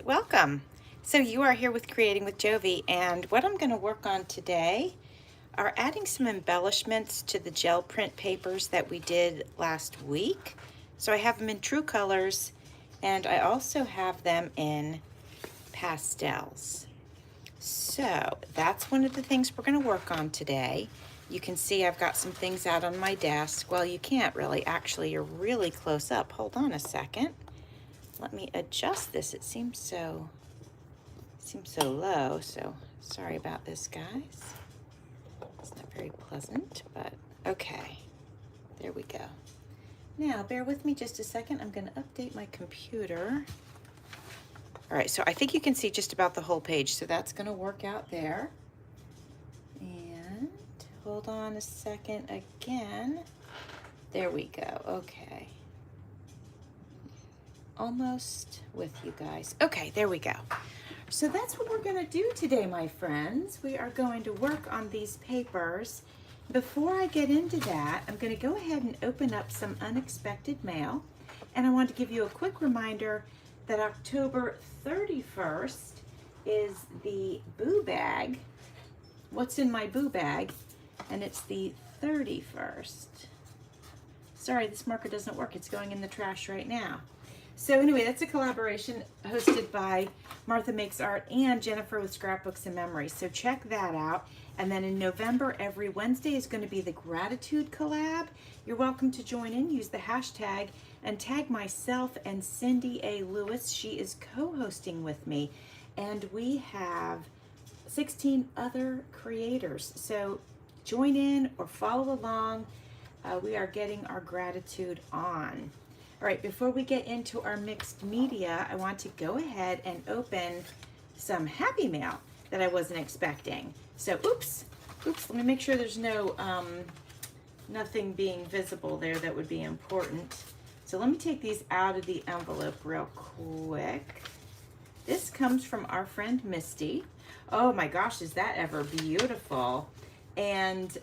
welcome. So you are here with Creating with Jovi, and what I'm going to work on today are adding some embellishments to the gel print papers that we did last week. So I have them in true colors, and I also have them in pastels. So that's one of the things we're going to work on today. You can see I've got some things out on my desk. Well, you can't really. Actually, you're really close up. Hold on a second. Let me adjust this. It seems so low, so sorry about this, guys. It's not very pleasant, but okay. There we go. Now, bear with me just a second. I'm going to update my computer. All right, so I think you can see just about the whole page, so that's going to work out there. And hold on a second again. There we go. Okay. Almost with you guys. Okay, there we go. So that's what we're going to do today, my friends. We are going to work on these papers. Before I get into that, I'm going to go ahead and open up some unexpected mail. And I want to give you a quick reminder that October 31st is the boo bag. What's in my boo bag? And it's the 31st. Sorry, this marker doesn't work. It's going in the trash right now. So anyway, that's a collaboration hosted by Martha Makes Art and Jennifer with Scrapbooks and Memories. So check that out. And then in November, every Wednesday is going to be the Gratitude collab. You're welcome to join in. Use the hashtag and tag myself and Cindy A. Lewis. She is co-hosting with me. And we have 16 other creators. So join in or follow along. We are getting our gratitude on. All right, before we get into our mixed media, I want to go ahead and open some happy mail that I wasn't expecting. So, oops, let me make sure there's no, nothing being visible there that would be important. So let me take these out of the envelope real quick. This comes from our friend Misty. Oh my gosh, is that ever beautiful. And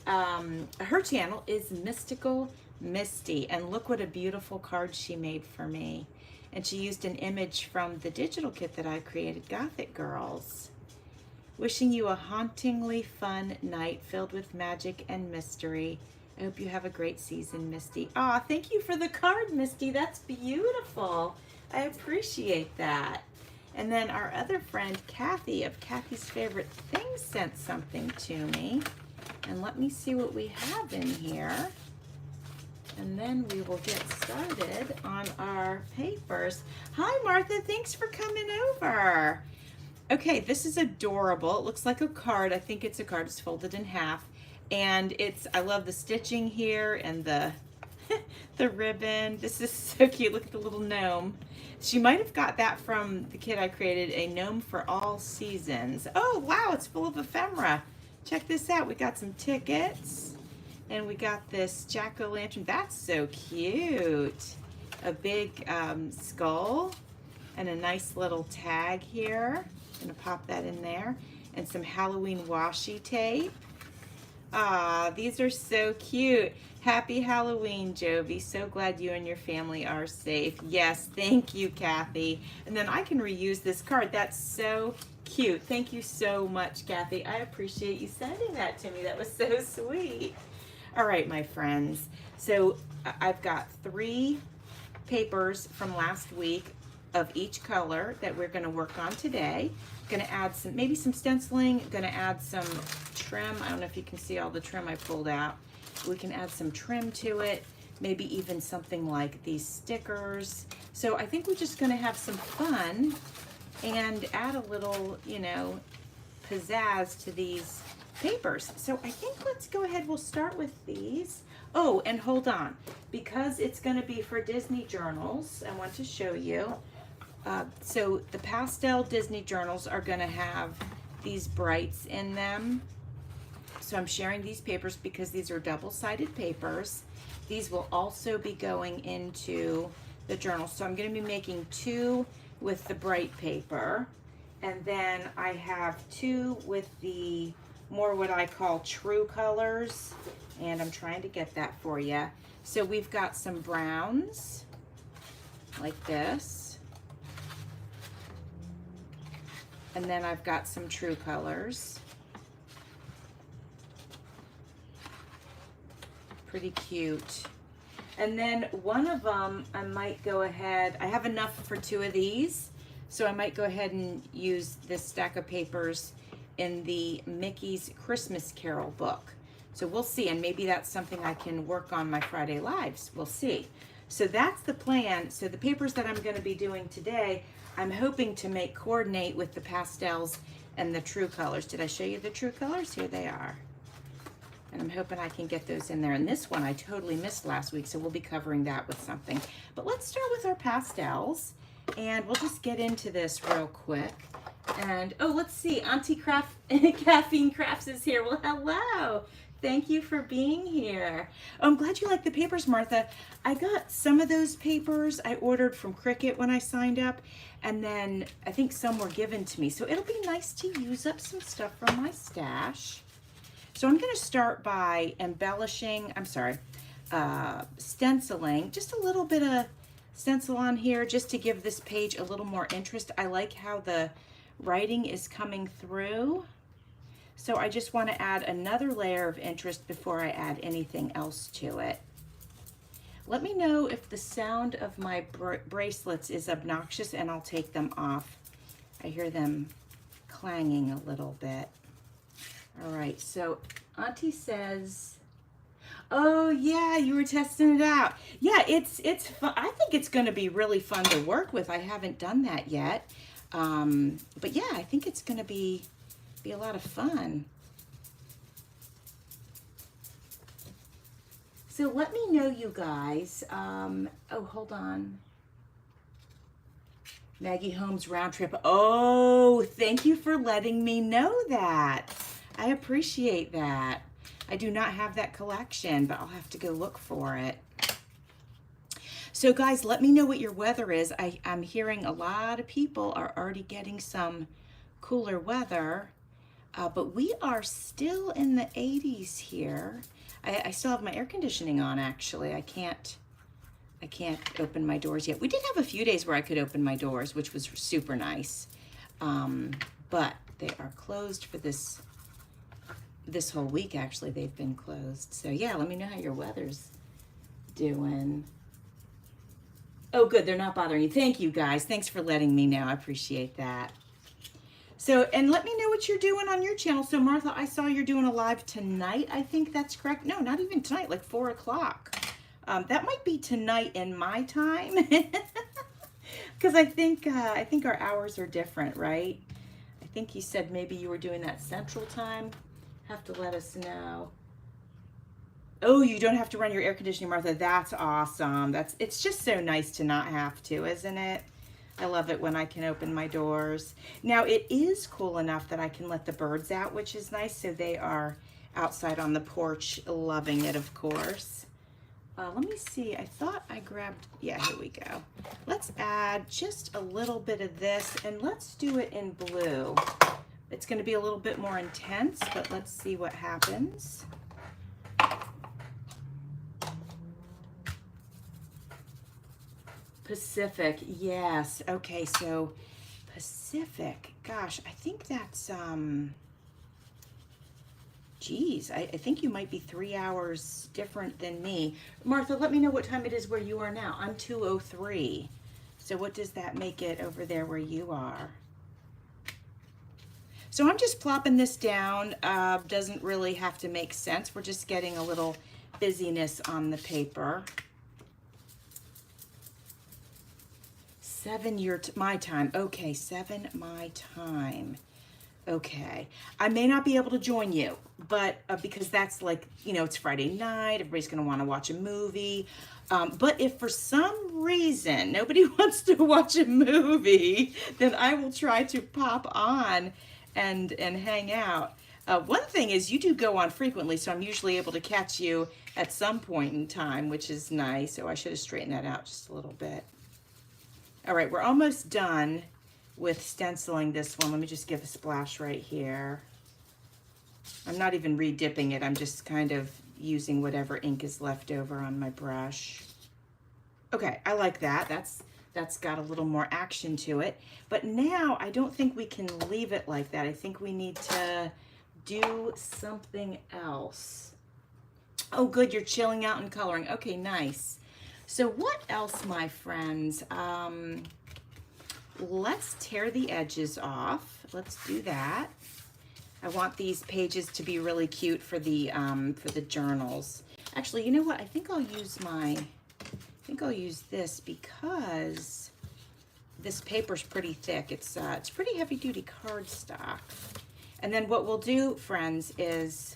her channel is Mystical Misty, and look what a beautiful card she made for me. And she used an image from the digital kit that I created, Gothic Girls. Wishing you a hauntingly fun night filled with magic and mystery. I hope you have a great season, Misty. Aw, thank you for the card, Misty. That's beautiful. I appreciate that. And then our other friend, Kathy, of Kathy's Favorite Things, sent something to me. And let me see what we have in here. And then we will get started on our papers. Hi, Martha. Thanks for coming over. Okay, this is adorable. It looks like a card. I think it's a card. It's folded in half. And I love the stitching here and the ribbon. This is so cute. Look at the little gnome. She might have got that from the kit I created, A Gnome for All Seasons. Oh, wow. It's full of ephemera. Check this out. We got some tickets. And we got this jack-o'-lantern. That's so cute. A big skull and a nice little tag here. I'm gonna pop that in there. And some Halloween washi tape. Ah, these are so cute. Happy Halloween, Jovi. So glad you and your family are safe. Yes, thank you, Kathy. And then I can reuse this card. That's so cute. Thank you so much, Kathy. I appreciate you sending that to me. That was so sweet. All right, my friends. So I've got 3 papers from last week of each color that we're going to work on today. Going to add maybe some stenciling. Going to add some trim. I don't know if you can see all the trim I pulled out. We can add some trim to it. Maybe even something like these stickers. So I think we're just going to have some fun and add a little, you know, pizzazz to these papers. So I think let's go ahead. We'll start with these. Oh, and hold on. Because it's going to be for Disney journals, I want to show you. So the pastel Disney journals are going to have these brights in them. So I'm sharing these papers because these are double-sided papers. These will also be going into the journal. So I'm going to be making 2 with the bright paper. And then I have 2 with the more what I call true colors, and I'm trying to get that for you. So we've got some browns like this, And then I've got some True Colors. Pretty cute. And then one of them, I might go ahead, I have enough for 2 of these, so I might go ahead and use this stack of papers in the Mickey's Christmas Carol book. So we'll see, and maybe that's something I can work on my Friday Lives. We'll see. So that's the plan. So the papers that I'm gonna be doing today, I'm hoping to make coordinate with the pastels and the True Colors. Did I show you the True Colors? Here they are. And I'm hoping I can get those in there. And this one I totally missed last week, so we'll be covering that with something. But let's start with our pastels, and we'll just get into this real quick. And, oh, let's see, Auntie Caffeine Crafts is here. Well, hello. Thank you for being here. Oh, I'm glad you like the papers, Martha. I got some of those papers I ordered from Cricut when I signed up, and then I think some were given to me. So it'll be nice to use up some stuff from my stash. So I'm going to start by stenciling, just a little bit of stencil on here just to give this page a little more interest. I like how the writing is coming through. So I just want to add another layer of interest before I add anything else to it. Let me know if the sound of my bracelets is obnoxious and I'll take them off. I hear them clanging a little bit. All right, so Auntie says, oh yeah, you were testing it out. Yeah, it's fun. I think it's going to be really fun to work with. I haven't done that yet. But yeah, I think it's going to be a lot of fun. So let me know, you guys. Oh, hold on. Maggie Holmes round trip. Oh, thank you for letting me know that. I appreciate that. I do not have that collection, but I'll have to go look for it. So guys, let me know what your weather is. I'm hearing a lot of people are already getting some cooler weather, but we are still in the 80s here. I still have my air conditioning on, actually. I can't open my doors yet. We did have a few days where I could open my doors, which was super nice. But they are closed for this whole week. Actually, they've been closed. So yeah, let me know how your weather's doing. Oh, good, they're not bothering you. Thank you, guys. Thanks for letting me know. I appreciate that. So, and let me know what you're doing on your channel. So Martha, I saw you're doing a live tonight. I think that's correct. No, not even tonight, like 4 o'clock. That might be tonight in my time. Because I think our hours are different, right? I think you said maybe you were doing that Central Time. Have to let us know. Oh, you don't have to run your air conditioning, Martha. That's awesome. It's just so nice to not have to, isn't it? I love it when I can open my doors. Now it is cool enough that I can let the birds out, which is nice. So they are outside on the porch, loving it, of course. Let me see. I thought I grabbed, yeah, here we go. Let's add just a little bit of this, and let's do it in blue. It's going to be a little bit more intense, but let's see what happens. Pacific, yes. Okay, so Pacific. Gosh, I think that's, geez, I think you might be 3 hours different than me. Martha, let me know what time it is where you are now. I'm 2:03. So what does that make it over there where you are? So I'm just plopping this down. Doesn't really have to make sense. We're just getting a little busyness on the paper. 7 my time. Okay, 7 my time. Okay. I may not be able to join you, but because that's like, you know, it's Friday night. Everybody's going to want to watch a movie. But if for some reason nobody wants to watch a movie, then I will try to pop on and hang out. One thing is you do go on frequently, so I'm usually able to catch you at some point in time, which is nice. So I should have straightened that out just a little bit. All right, we're almost done with stenciling this one. Let me just give a splash right here. I'm not even re-dipping it. I'm just kind of using whatever ink is left over on my brush. Okay, I like that. that's got a little more action to it. But now I don't think we can leave it like that. I think we need to do something else. Oh, good, you're chilling out and coloring. Okay, nice. So what else, my friends? Let's tear the edges off. Let's do that. I want these pages to be really cute for the journals. Actually, you know what? I think I'll use this because this paper's pretty thick. It's pretty heavy duty cardstock. And then what we'll do, friends, is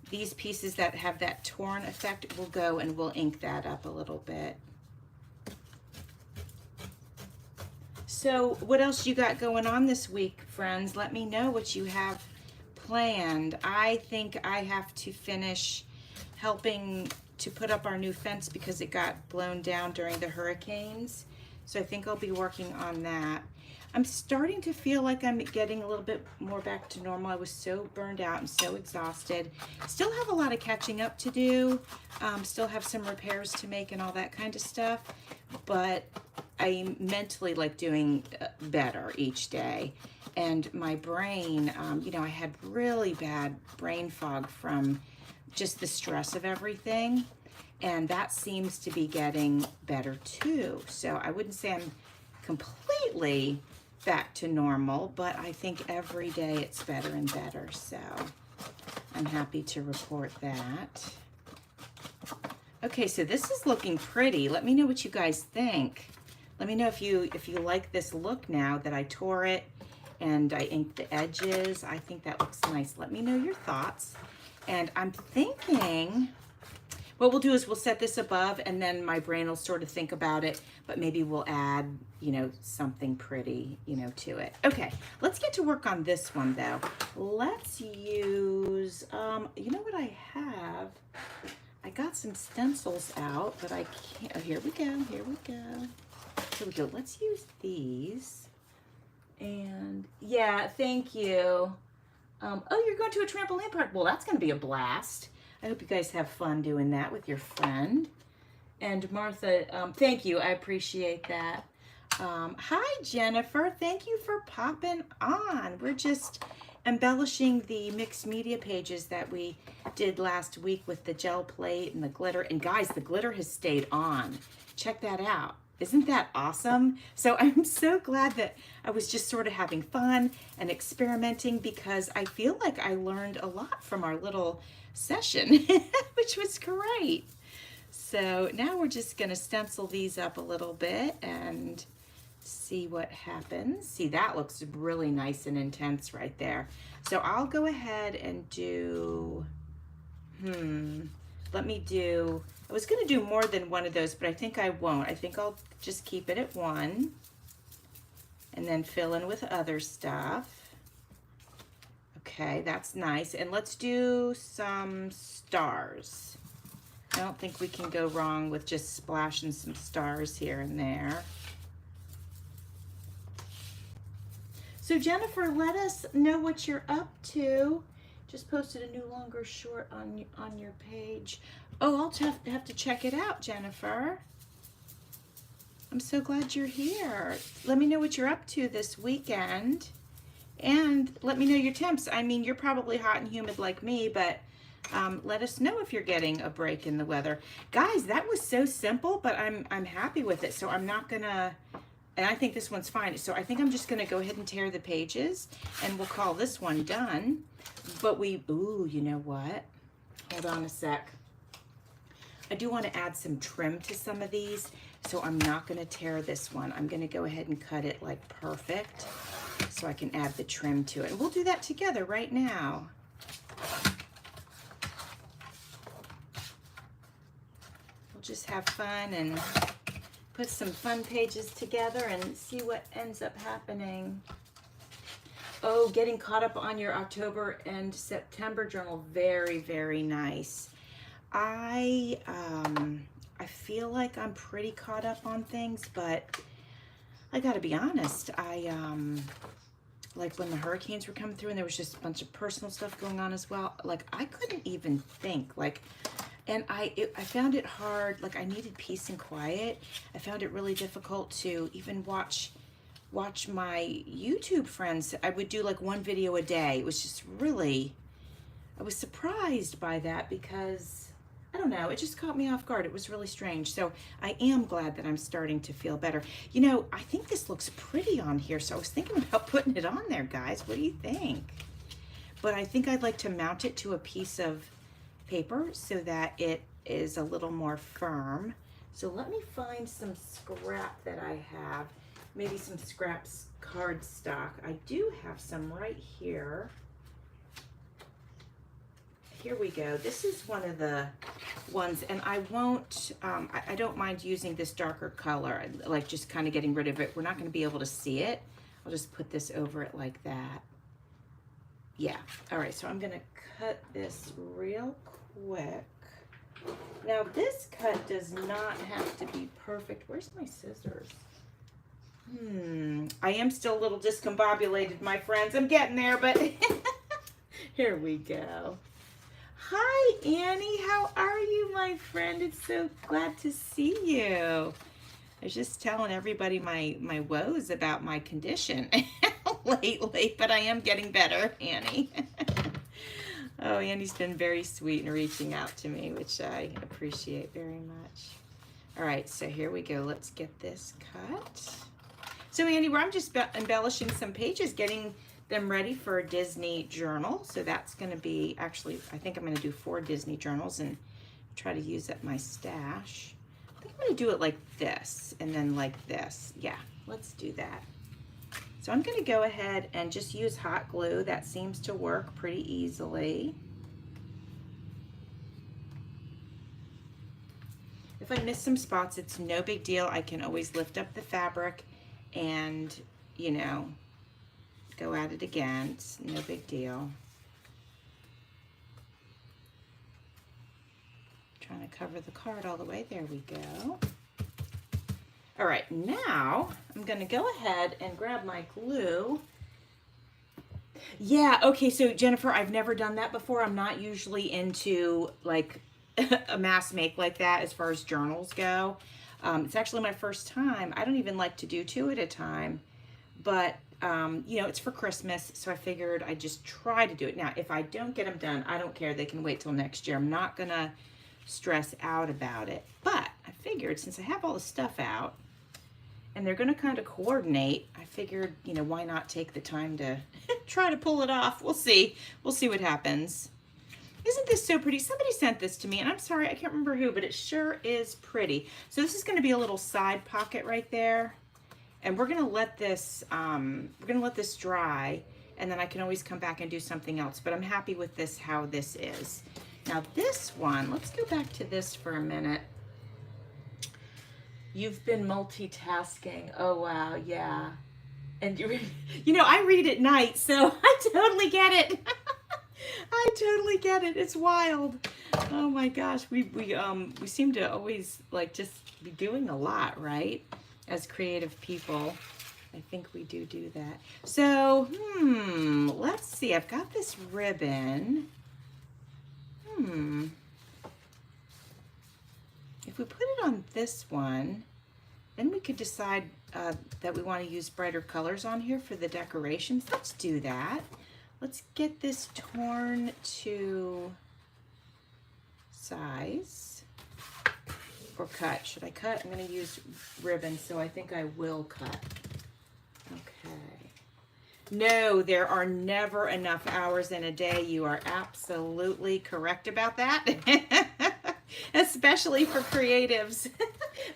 these pieces that have that torn effect, we'll go and we'll ink that up a little bit. So what else you got going on this week, friends? Let me know what you have planned. I think I have to finish helping to put up our new fence because it got blown down during the hurricanes. So I think I'll be working on that. I'm starting to feel like I'm getting a little bit more back to normal. I was so burned out and so exhausted. Still have a lot of catching up to do. Still have some repairs to make and all that kind of stuff. But I mentally like doing better each day. And my brain, you know, I had really bad brain fog from just the stress of everything. And that seems to be getting better too. So I wouldn't say I'm completely back to normal, but I think every day it's better and better. So I'm happy to report that. Okay, so this is looking pretty. Let me know what you guys think. Let me know if you like this look now that I tore it and I inked the edges. I think that looks nice. Let me know your thoughts. And I'm thinking what we'll do is we'll set this above and then my brain will sort of think about it, but maybe we'll add, you know, something pretty, you know, to it. Okay, let's get to work on this one though. Let's use, you know what I have? I got some stencils out, but I can't, oh, here we go. Here we go. Let's use these. And yeah, thank you. Oh, you're going to a trampoline park. Well, that's going to be a blast. I hope you guys have fun doing that with your friend. And Martha, thank you. I appreciate that. Hi, Jennifer. Thank you for popping on. We're just embellishing the mixed media pages that we did last week with the gel plate and the glitter. And guys, the glitter has stayed on. Check that out. Isn't that awesome? So I'm so glad that I was just sort of having fun and experimenting because I feel like I learned a lot from our little session, which was great. So now we're just going to stencil these up a little bit and see what happens. See, that looks really nice and intense right there. So I'll go ahead and do, let me do, I was going to do more than one of those, but I think I won't. I think I'll just keep it at one and then fill in with other stuff. Okay, that's nice. And let's do some stars. I don't think we can go wrong with just splashing some stars here and there. So Jennifer, let us know what you're up to. Just posted a new longer short on your page. Oh, I'll have to check it out, Jennifer. I'm so glad you're here. Let me know what you're up to this weekend. And let me know your temps. I mean, you're probably hot and humid like me, but let us know if you're getting a break in the weather. Guys, that was so simple, but I'm happy with it. So I'm not gonna, and I think this one's fine. So I think I'm just gonna go ahead and tear the pages and we'll call this one done. But ooh, you know what? Hold on a sec. I do want to add some trim to some of these, so I'm not going to tear this one. I'm going to go ahead and cut it like perfect so I can add the trim to it. And we'll do that together right now. We'll just have fun and put some fun pages together and see what ends up happening. Oh, getting caught up on your October and September journal. Very, very nice. I feel like I'm pretty caught up on things, but I gotta be honest. Like when the hurricanes were coming through and there was just a bunch of personal stuff going on as well, like I couldn't even think. Like And I found it hard, like I needed peace and quiet. I found it really difficult to even watch my YouTube friends. I would do like one video a day. It was just really, I was surprised by that because, I don't know, it just caught me off guard. It was really strange. So I am glad that I'm starting to feel better. You know, I think this looks pretty on here, so I was thinking about putting it on there, guys. What do you think? But I think I'd like to mount it to a piece of paper so that it is a little more firm. So let me find some scrap that I have. Maybe some scraps cardstock. I do have some right here. Here we go. This is one of the ones, and I won't, I don't mind using this darker color, like just kind of getting rid of it. We're not going to be able to see it. I'll just put this over it like that. Yeah. All right. So I'm going to cut this real quick. Now this cut does not have to be perfect. Where's my scissors? I am still a little discombobulated, my friends. I'm getting there, but here we go. Hi, Annie. How are you, my friend? It's so glad to see you. I was just telling everybody my woes about my condition lately, but I am getting better, Annie. Oh, Annie's been very sweet in reaching out to me, which I appreciate very much. All right, so here we go. Let's get this cut. So, Annie, I'm just embellishing some pages, getting them ready for a Disney journal. So that's going to be, actually, I think I'm going to do 4 Disney journals and try to use up my stash. I think I'm going to do it like this and then like this. Yeah, let's do that. So I'm going to go ahead and just use hot glue. That seems to work pretty easily. If I miss some spots, it's no big deal. I can always lift up the fabric and, you know, go at it again. It's no big deal. Trying to cover the card all the way. There we go. All right, now I'm going to go ahead and grab my glue. Yeah, okay, so Jennifer, I've never done that before. I'm not usually into like a mass make like that as far as journals go. It's actually my first time. I don't even like to do 2 at a time, but you know, it's for Christmas, so I figured I'd just try to do it. Now, if I don't get them done, I don't care. They can wait till next year. I'm not gonna stress out about it, but I figured since I have all the stuff out and they're gonna kind of coordinate, I figured, you know, why not take the time to try to pull it off. We'll see what happens. Isn't this so pretty? Somebody sent this to me, and I'm sorry, I can't remember who, but it sure is pretty. So this is going to be a little side pocket right there, and we're going to let this dry, and then I can always come back and do something else. But I'm happy with this, how this is. Now this one, let's go back to this for a minute. You've been multitasking. Oh wow, yeah. And you know, I read at night, so I totally get it. I totally get it. It's wild. Oh my gosh, we seem to always like just be doing a lot, right? As creative people, I think we do that. So, let's see. I've got this ribbon. If we put it on this one, then we could decide that we want to use brighter colors on here for the decorations. Let's do that. Let's get this torn to size or cut. Should I cut? I'm going to use ribbon, so I think I will cut. Okay. No, there are never enough hours in a day. You are absolutely correct about that. Especially for creatives.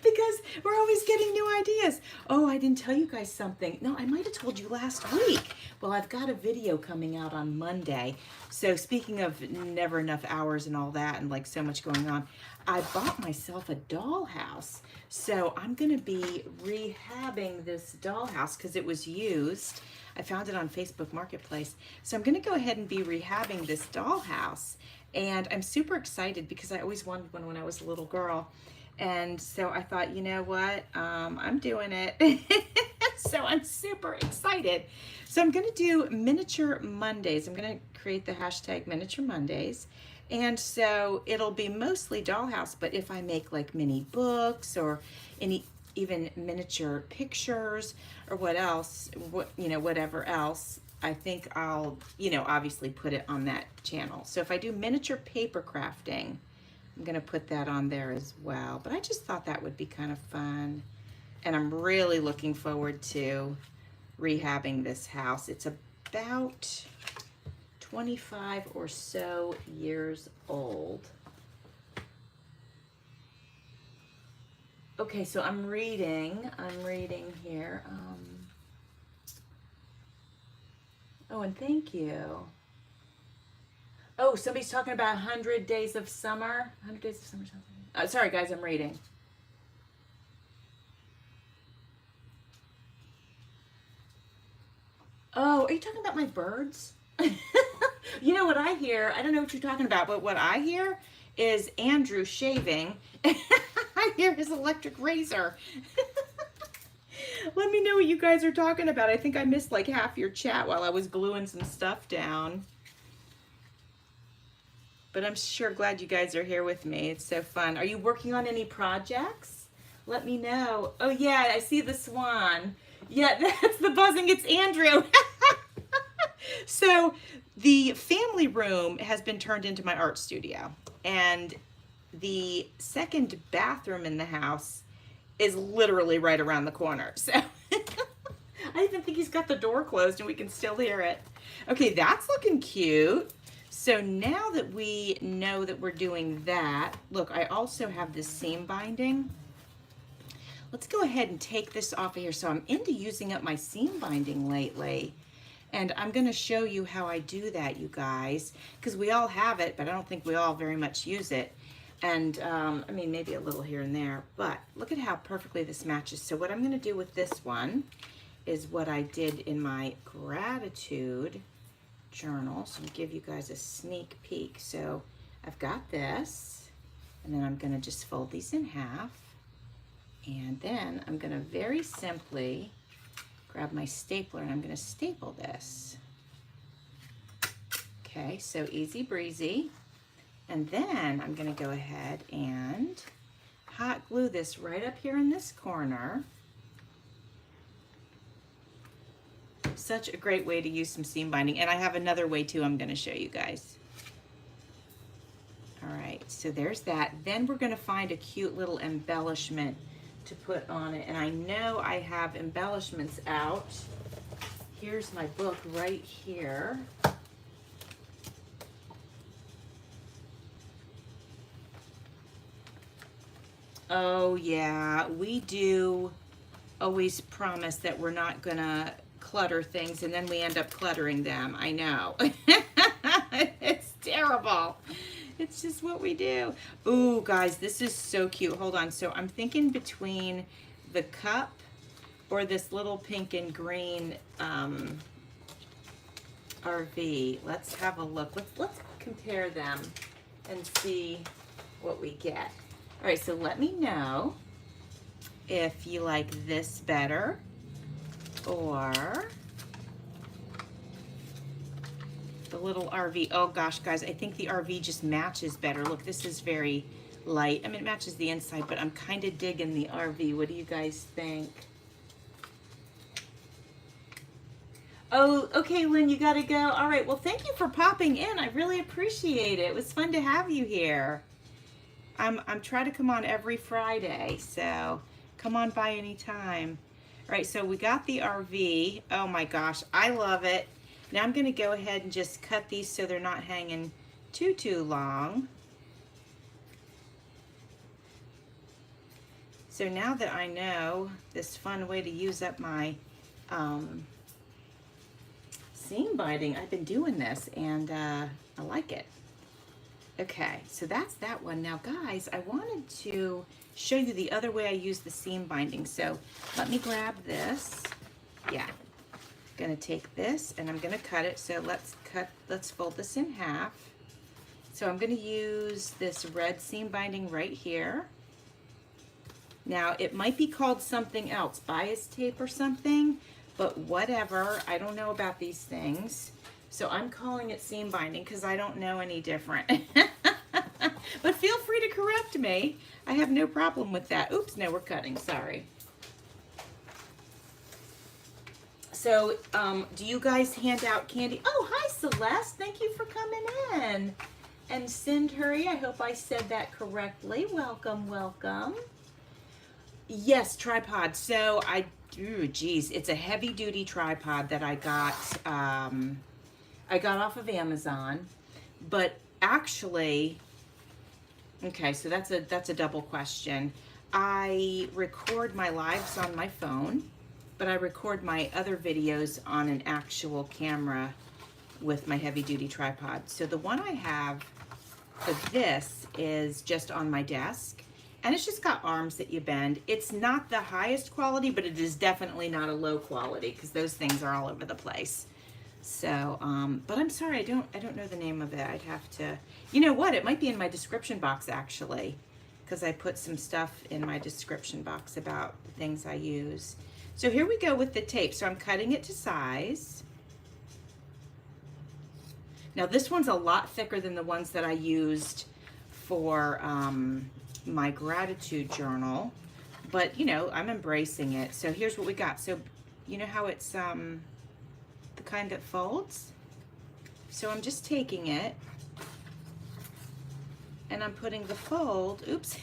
Because we're always getting new ideas. Oh, I didn't tell you guys something. No, I might have told you last week. Well, I've got a video coming out on Monday. So speaking of never enough hours and all that and like so much going on, I bought myself a dollhouse. So I'm going to be rehabbing this dollhouse because it was used. I found it on Facebook Marketplace. So I'm going to go ahead and be rehabbing this dollhouse. And I'm super excited because I always wanted one when I was a little girl. And so I thought, you know what, I'm doing it. So I'm super excited. So I'm going to do Miniature Mondays. I'm going to create the hashtag Miniature Mondays. And so it'll be mostly dollhouse, but if I make like mini books or even miniature pictures or whatever else, I think I'll, obviously put it on that channel. So if I do miniature paper crafting, I'm gonna put that on there as well. But I just thought that would be kind of fun. And I'm really looking forward to rehabbing this house. It's about 25 or so years old. Okay, so I'm reading here. Oh, and thank you. Oh, somebody's talking about 100 Days of Summer. 100 Days of Summer something. Sorry, guys, I'm reading. Oh, are you talking about my birds? You know what I hear? I don't know what you're talking about, but what I hear is Andrew shaving. I hear his electric razor. Let me know what you guys are talking about. I think I missed like half your chat while I was gluing some stuff down. But I'm sure glad you guys are here with me. It's so fun. Are you working on any projects? Let me know. Oh yeah, I see the swan. Yeah, that's the buzzing. It's Andrew. So the family room has been turned into my art studio. And the second bathroom in the house is literally right around the corner. So I even think he's got the door closed and we can still hear it. Okay, that's looking cute. So now that we know that we're doing that, look, I also have this seam binding. Let's go ahead and take this off of here. So I'm into using up my seam binding lately. And I'm gonna show you how I do that, you guys, because we all have it, but I don't think we all very much use it. And I mean, maybe a little here and there, but look at how perfectly this matches. So what I'm gonna do with this one is what I did in my gratitude journal. So I'll give you guys a sneak peek. So I've got this, and then I'm gonna just fold these in half. And then I'm gonna very simply grab my stapler and I'm gonna staple this. Okay, so easy breezy. And then I'm gonna go ahead and hot glue this right up here in this corner. Such a great way to use some seam binding. And I have another way too I'm gonna show you guys. All right, so there's that. Then we're gonna find a cute little embellishment to put on it. And I know I have embellishments out. Here's my book right here. Oh yeah, we do always promise that we're not gonna clutter things and then we end up cluttering them. I know. It's terrible. It's just what we do. Ooh, guys, this is so cute. Hold on. So I'm thinking between the cup or this little pink and green RV. Let's have a look. Let's compare them and see what we get. All right, so let me know if you like this better or the little RV. Oh gosh, guys, I think the RV just matches better. Look, this is very light. I mean, it matches the inside, but I'm kind of digging the RV. What do you guys think? Oh, okay, Lynn, you gotta go. All right, well, thank you for popping in. I really appreciate it. It was fun to have you here. I'm trying to come on every Friday, so come on by anytime. All right, so we got the RV. Oh my gosh, I love it. Now I'm gonna go ahead and just cut these so they're not hanging too long. So now that I know this fun way to use up my seam binding, I've been doing this and I like it. Okay, so that's that one. Now guys, I wanted to show you the other way I use the seam binding. So let me grab this. Yeah, gonna take this and I'm gonna cut it. So let's fold this in half. So I'm gonna use this red seam binding right here. Now it might be called something else, bias tape or something, but whatever, I don't know about these things. So I'm calling it seam binding because I don't know any different. But feel free to correct me. I have no problem with that. Oops, no, we're cutting, sorry. So, do you guys hand out candy? Oh, hi, Celeste. Thank you for coming in. And Sindhuri, I hope I said that correctly. Welcome, welcome. Yes, tripod. So it's a heavy duty tripod that I got off of Amazon. But actually, okay, so that's a double question. I record my lives on my phone, but I record my other videos on an actual camera with my heavy duty tripod. So the one I have for this is just on my desk, and it's just got arms that you bend. It's not the highest quality, but it is definitely not a low quality because those things are all over the place. So, but I'm sorry, I don't know the name of it. I'd have to, you know what? It might be in my description box actually, because I put some stuff in my description box about the things I use. So here we go with the tape. So I'm cutting it to size. Now this one's a lot thicker than the ones that I used for my gratitude journal, but you know, I'm embracing it. So here's what we got. So you know how it's the kind that folds? So I'm just taking it and I'm putting the fold, oops,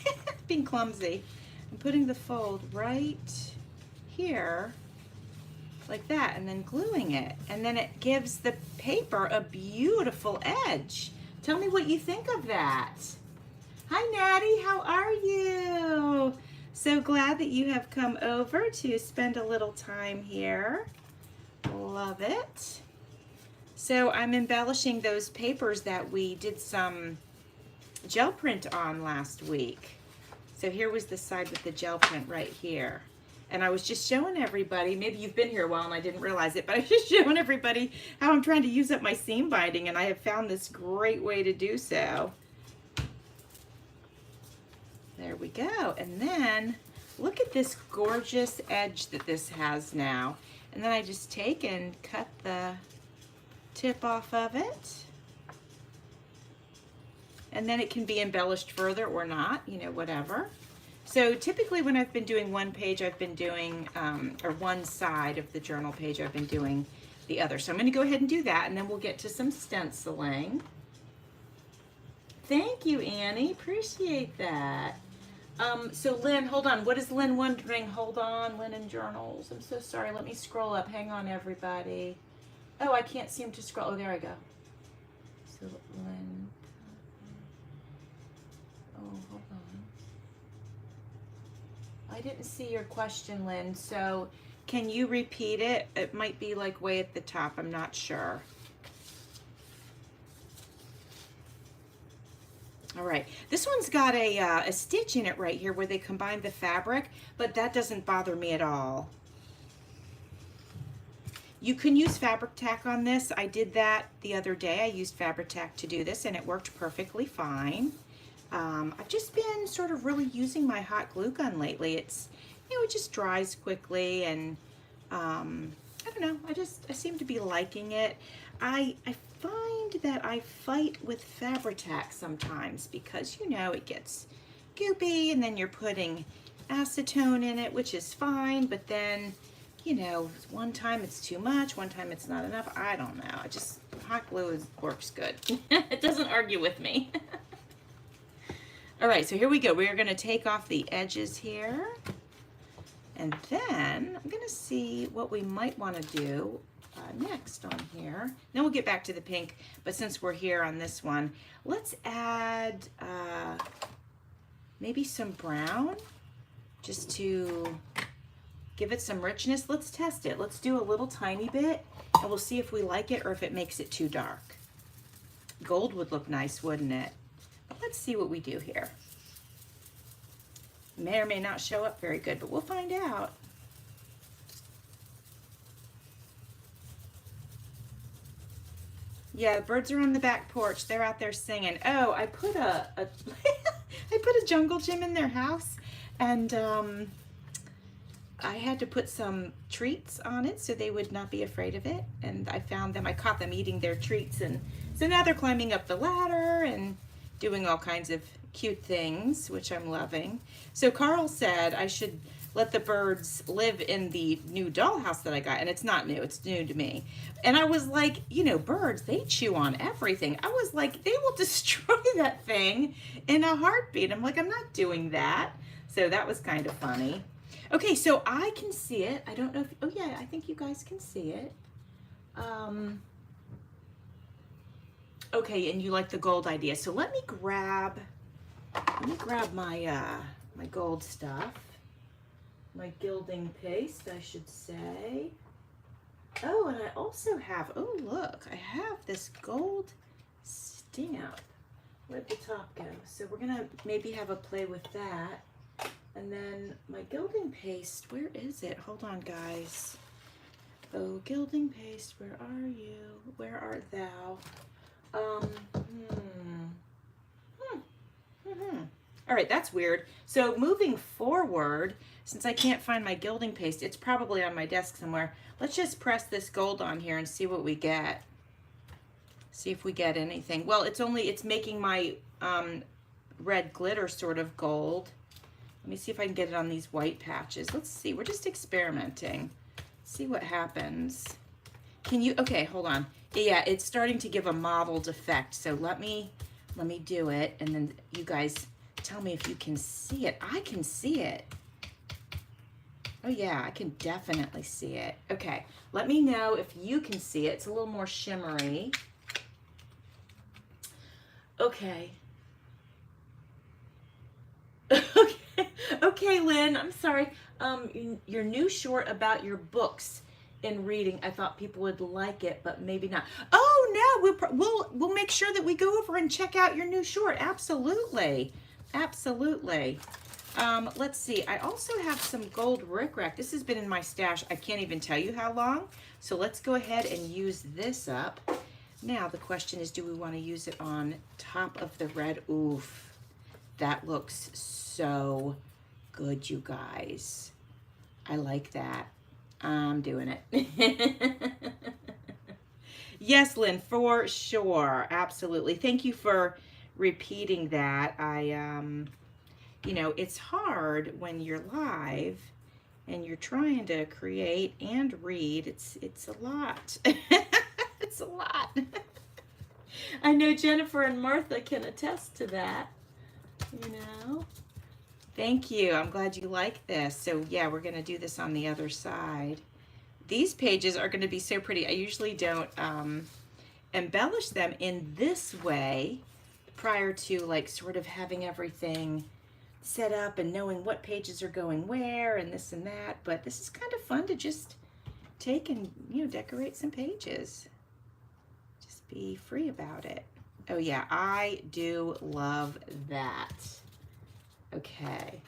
being clumsy. I'm putting the fold right here like that and then gluing it. And then it gives the paper a beautiful edge. Tell me what you think of that. Hi Natty, how are you? So glad that you have come over to spend a little time here. Love it. So I'm embellishing those papers that we did some gel print on last week. So here was the side with the gel print right here. And I was just showing everybody, maybe you've been here a while and I didn't realize it, but I was just showing everybody how I'm trying to use up my seam binding, and I have found this great way to do so. There we go. And then look at this gorgeous edge that this has now. And then I just take and cut the tip off of it. And then it can be embellished further or not, you know, whatever. So typically when I've been doing one page, I've been doing, or one side of the journal page, I've been doing the other. So I'm going to go ahead and do that, and then we'll get to some stenciling. Thank you, Annie. Appreciate that. So Lynn, hold on. What is Lynn wondering? Hold on, Lynn and journals. I'm so sorry. Let me scroll up. Hang on, everybody. Oh, I can't seem to scroll. Oh, there I go. So Lynn. Oh, hold on. I didn't see your question, Lynn. So can you repeat it? It might be like way at the top. I'm not sure. All right, this one's got a stitch in it right here where they combine the fabric, but that doesn't bother me at all. You can use fabric tack on this. I did that the other day. I used fabric tack to do this and it worked perfectly fine. I've just been sort of really using my hot glue gun lately. It's, you know, it just dries quickly, and I don't know, I seem to be liking it. I find that I fight with Fabri-Tac sometimes because, you know, it gets goopy and then you're putting acetone in it, which is fine, but then, you know, one time it's too much, one time it's not enough. I don't know. Hot glue works good. It doesn't argue with me. All right, so here we go. We are going to take off the edges here. And then I'm going to see what we might want to do next on here. Then we'll get back to the pink, but since we're here on this one, let's add maybe some brown just to give it some richness. Let's test it. Let's do a little tiny bit and we'll see if we like it or if it makes it too dark. Gold would look nice, wouldn't it? Let's see what we do here. May or may not show up very good, but we'll find out. Yeah, birds are on the back porch. They're out there singing. Oh, I put a I put a jungle gym in their house, and I had to put some treats on it so they would not be afraid of it. And I found them, I caught them eating their treats, and so now they're climbing up the ladder and, doing all kinds of cute things, which I'm loving. So Carl said I should let the birds live in the new dollhouse that I got, and it's not new, it's new to me. And I was like, you know, birds, they chew on everything. I was like, they will destroy that thing in a heartbeat. I'm like, I'm not doing that. So that was kind of funny. Okay, so I can see it. I don't know if, oh yeah, I think you guys can see it. Okay, and you like the gold idea. So let me grab my my gold stuff. My gilding paste, I should say. Oh, and I also have, oh look, I have this gold stamp. Where'd the top go? So we're gonna maybe have a play with that. And then my gilding paste, where is it? Hold on, guys. Oh, gilding paste, where are you? Where art thou? All right, that's weird. So moving forward, since I can't find my gilding paste, it's probably on my desk somewhere. Let's just press this gold on here and see what we get. See if we get anything. Well, it's making my red glitter sort of gold. Let me see if I can get it on these white patches. Let's see, we're just experimenting. See what happens. Can you, okay, hold on. Yeah, it's starting to give a mottled effect. So let me do it, and then you guys tell me if you can see it. I can see it. Oh yeah, I can definitely see it. Okay, let me know if you can see it. It's a little more shimmery. Okay. Okay, Lynn, I'm sorry. Your new short about your books in reading, I thought people would like it, but maybe not. Oh no, we'll make sure that we go over and check out your new short. Absolutely, absolutely. Let's see. I also have some gold rickrack. This has been in my stash. I can't even tell you how long. So let's go ahead and use this up. Now the question is, do we want to use it on top of the red? Oof, that looks so good, you guys. I like that. I'm doing it. Yes, Lynn, for sure. Absolutely. Thank you for repeating that. You know, it's hard when you're live and you're trying to create and read. It's a lot. It's a lot. I know Jennifer and Martha can attest to that, you know. Thank you. I'm glad you like this. So yeah, we're going to do this on the other side. These pages are going to be so pretty. I usually don't embellish them in this way prior to like sort of having everything set up and knowing what pages are going where and this and that. But this is kind of fun to just take and, you know, decorate some pages. Just be free about it. Oh yeah, I do love that. Okay,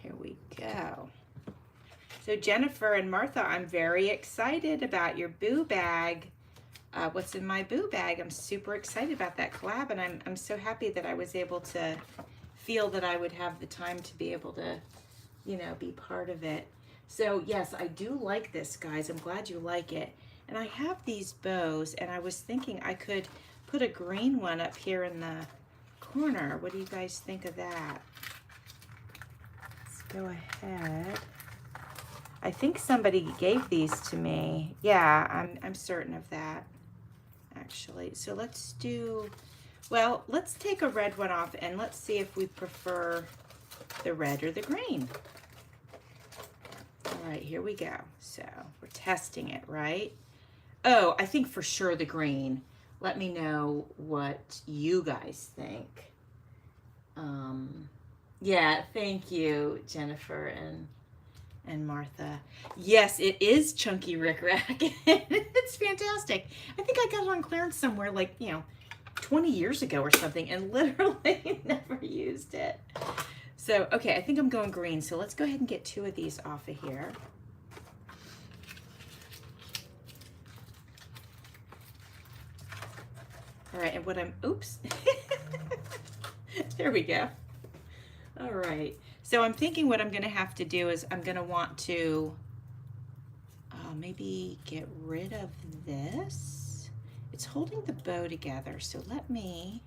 here we go. So Jennifer and Martha, I'm very excited about your boo bag. What's in my boo bag? I'm super excited about that collab, and I'm so happy that I was able to feel that I would have the time to be able to, you know, be part of it. So yes, I do like this, guys. I'm glad you like it. And I have these bows, and I was thinking I could put a green one up here in the corner. What do you guys think of that? Let's go ahead. I think somebody gave these to me. Yeah, I'm certain of that, actually. So let's do, well, let's take a red one off and let's see if we prefer the red or the green. All right, here we go. So we're testing it, right? Oh, I think for sure the green. Let me know what you guys think. Yeah, thank you, Jennifer and Martha. Yes, it is chunky rickrack. It's fantastic. I think I got it on clearance somewhere like, you know, 20 years ago or something and literally never used it. So, okay, I think I'm going green. So let's go ahead and get 2 of these off of here. All right, and what I'm, oops. There we go. All right. So I'm thinking what I'm going to have to do is I'm going to want to maybe get rid of this it's holding the bow together. So I'm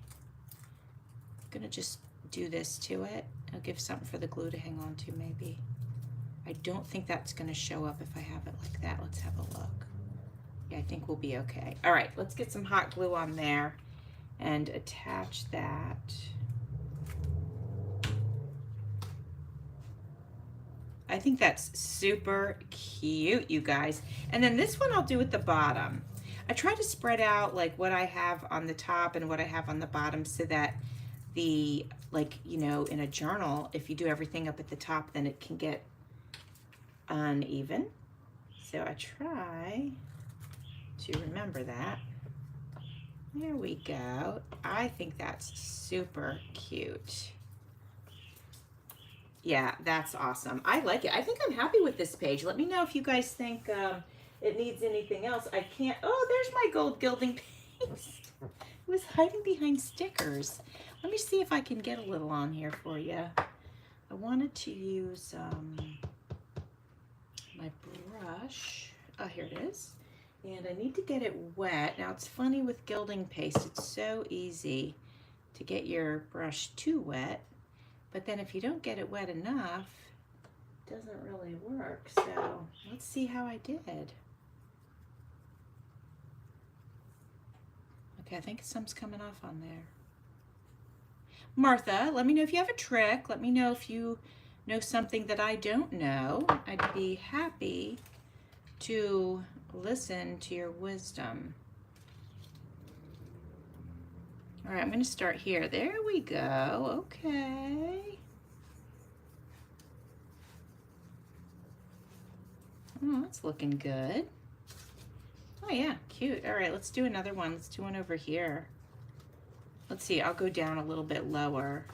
gonna just do this to it. I'll give something for the glue to hang on to maybe. I don't think that's gonna show up if I have it like that. Let's have a look. Yeah, I think we'll be okay. All right, let's get some hot glue on there and attach that. I think that's super cute, you guys. And then this one I'll do at the bottom. I try to spread out like what I have on the top and what I have on the bottom so that the, like, you know, in a journal, if you do everything up at the top, then it can get uneven. So I try to remember that. There we go. I think that's super cute. Yeah, that's awesome. I like it. I think I'm happy with this page. Let me know if you guys think it needs anything else. I can't, oh, there's my gold gilding paste. It was hiding behind stickers. Let me see if I can get a little on here for you. I wanted to use my brush. Oh, here it is. And I need to get it wet. Now it's funny with gilding paste, it's so easy to get your brush too wet. But then if you don't get it wet enough, it doesn't really work. So let's see how I did. Okay, I think some's coming off on there. Martha, let me know if you have a trick. Let me know if you know something that I don't know. I'd be happy to listen to your wisdom. All right, I'm going to start here. There we go. Okay. Oh, that's looking good. Oh, yeah, cute. All right, let's do another one. Let's do one over here. Let's see, I'll go down a little bit lower.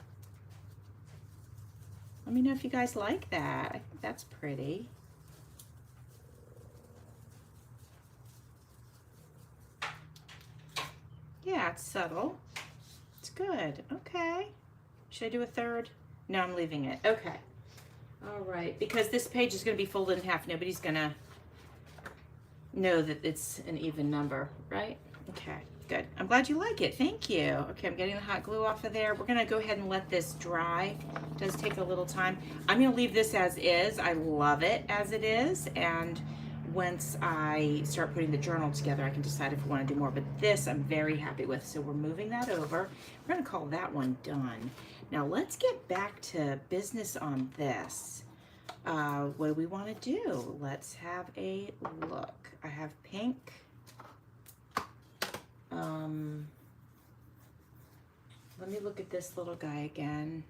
Let me know if you guys like that. I think that's pretty. Yeah, it's subtle. It's good. Okay. Should I do a third? No, I'm leaving it. Okay. All right. Because this page is going to be folded in half. Nobody's going to know that it's an even number, right? Okay. Good. I'm glad you like it. Thank you. Okay, I'm getting the hot glue off of there. We're going to go ahead and let this dry. It does take a little time. I'm going to leave this as is. I love it as it is. And once I start putting the journal together, I can decide if I want to do more. But this I'm very happy with. So we're moving that over. We're going to call that one done. Now let's get back to business on this. What do we want to do? Let's have a look. I have pink. Let me look at this little guy again.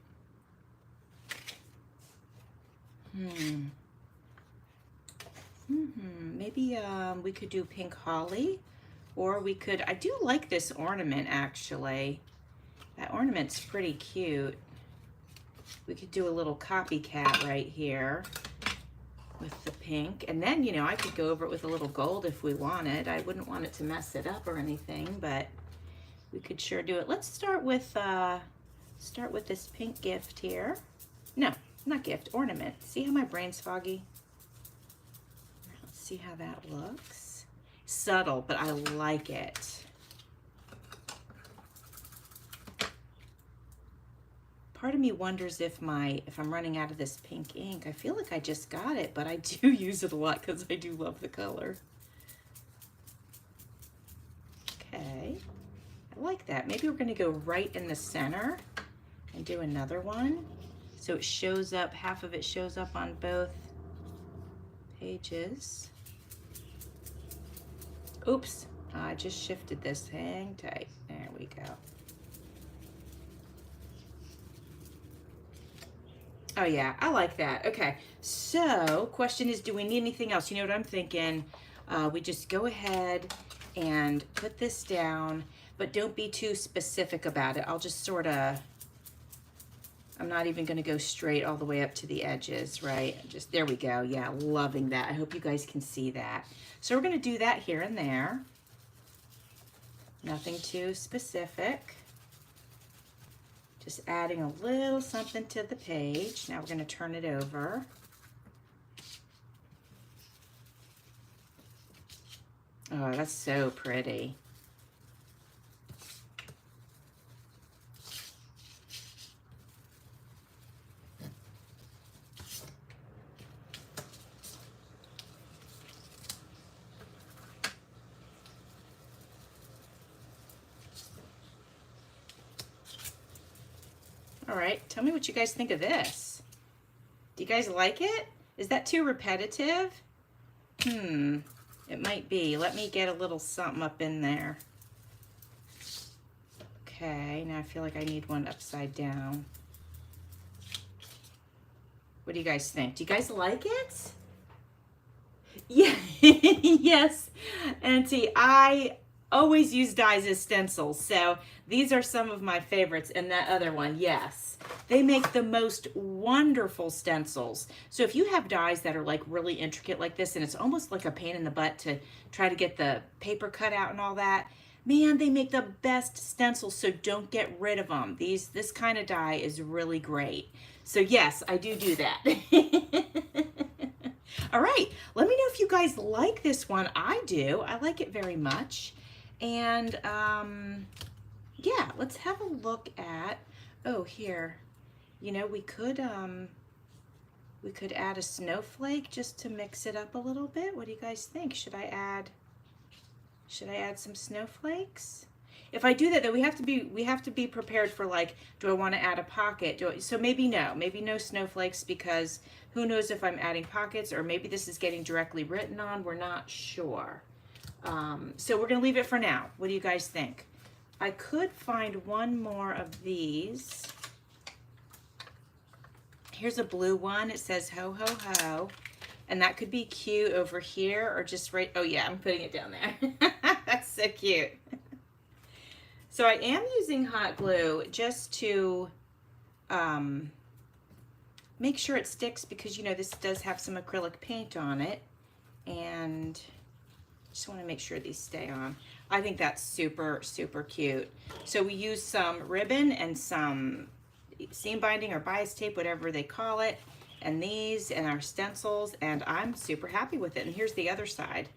Maybe we could do pink holly, or we could, I do like this ornament actually. That ornament's pretty cute. We could do a little copycat right here with the pink. And then, you know, I could go over it with a little gold if we wanted. I wouldn't want it to mess it up or anything, but we could sure do it. Let's start with this pink gift here. No, not gift, ornament. See how my brain's foggy? Let's see how that looks. Subtle, but I like it. Part of me wonders if I'm running out of this pink ink. I feel like I just got it, but I do use it a lot because I do love the color. Okay, I like that. Maybe we're going to go right in the center and do another one. So it shows up, half of it shows up on both pages. Oops, I just shifted this. Hang tight. There we go. Oh yeah, I like that. Okay, so question is, do we need anything else? You know what I'm thinking? We just go ahead and put this down, but don't be too specific about it. I'll just sort of, I'm not even gonna go straight all the way up to the edges, right? Just, there we go. Yeah, loving that. I hope you guys can see that. So we're gonna do that here and there. Nothing too specific. Just adding a little something to the page. Now we're going to turn it over. Oh, that's so pretty. All right, tell me what you guys think of this. Do you guys like it? Is that too repetitive? It might be. Let me get a little something up in there. Okay, now I feel like I need one upside down. What do you guys think? Do you guys like it? Yeah, yes, Auntie, I always use dies as stencils, so these are some of my favorites. And that other one, yes, they make the most wonderful stencils. So if you have dies that are like really intricate like this, and it's almost like a pain in the butt to try to get the paper cut out and all that, man, they make the best stencils, so don't get rid of them. This kind of die is really great. So yes, I do that. All right, let me know if you guys like this one. I do. I like it very much. And yeah, let's have a look at, oh, here. You know, we could add a snowflake just to mix it up a little bit. What do you guys think? Should I add some snowflakes? If I do that, though, we have to be prepared for, like, do I want to add a pocket? So maybe no snowflakes, because who knows if I'm adding pockets, or maybe this is getting directly written on. We're not sure. So we're going to leave it for now. What do you guys think? I could find one more of these. Here's a blue one. It says ho, ho, ho. And that could be cute over here, or just right. Oh, yeah, I'm putting it down there. That's so cute. So I am using hot glue just to make sure it sticks, because, you know, this does have some acrylic paint on it. And just want to make sure these stay on. I think that's super, super cute. So we use some ribbon and some seam binding or bias tape, whatever they call it, and these and our stencils, and I'm super happy with it. And here's the other side.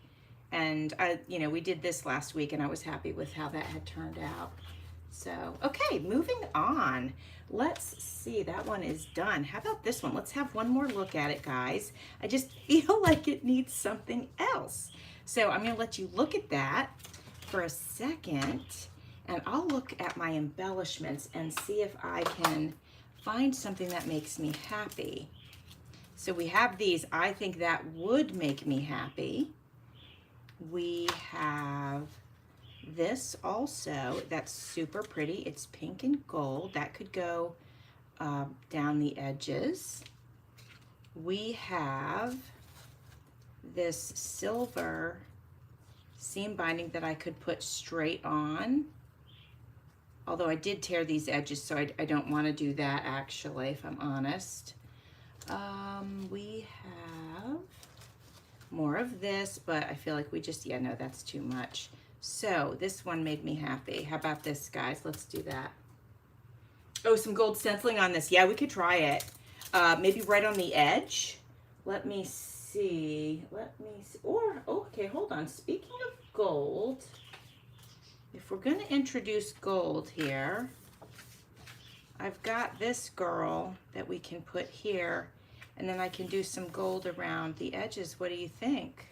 And you know, we did this last week, and I was happy with how that had turned out. So, okay, moving on. Let's see, that one is done. How about this one? Let's have one more look at it, guys. I just feel like it needs something else. So I'm gonna let you look at that for a second, and I'll look at my embellishments and see if I can find something that makes me happy. So we have these. I think that would make me happy. We have this also, that's super pretty. It's pink and gold. That could go down the edges. We have this silver seam binding that I could put straight on. Although I did tear these edges, so I don't want to do that, actually, if I'm honest. We have more of this, but I feel like we just, yeah, no, that's too much. So this one made me happy. How about this, guys? Let's do that. Oh, some gold stenciling on this. Yeah, we could try it. Maybe right on the edge. Let me see. Or, okay, hold on. Speaking of gold, if we're going to introduce gold here, I've got this girl that we can put here, and then I can do some gold around the edges. What do you think?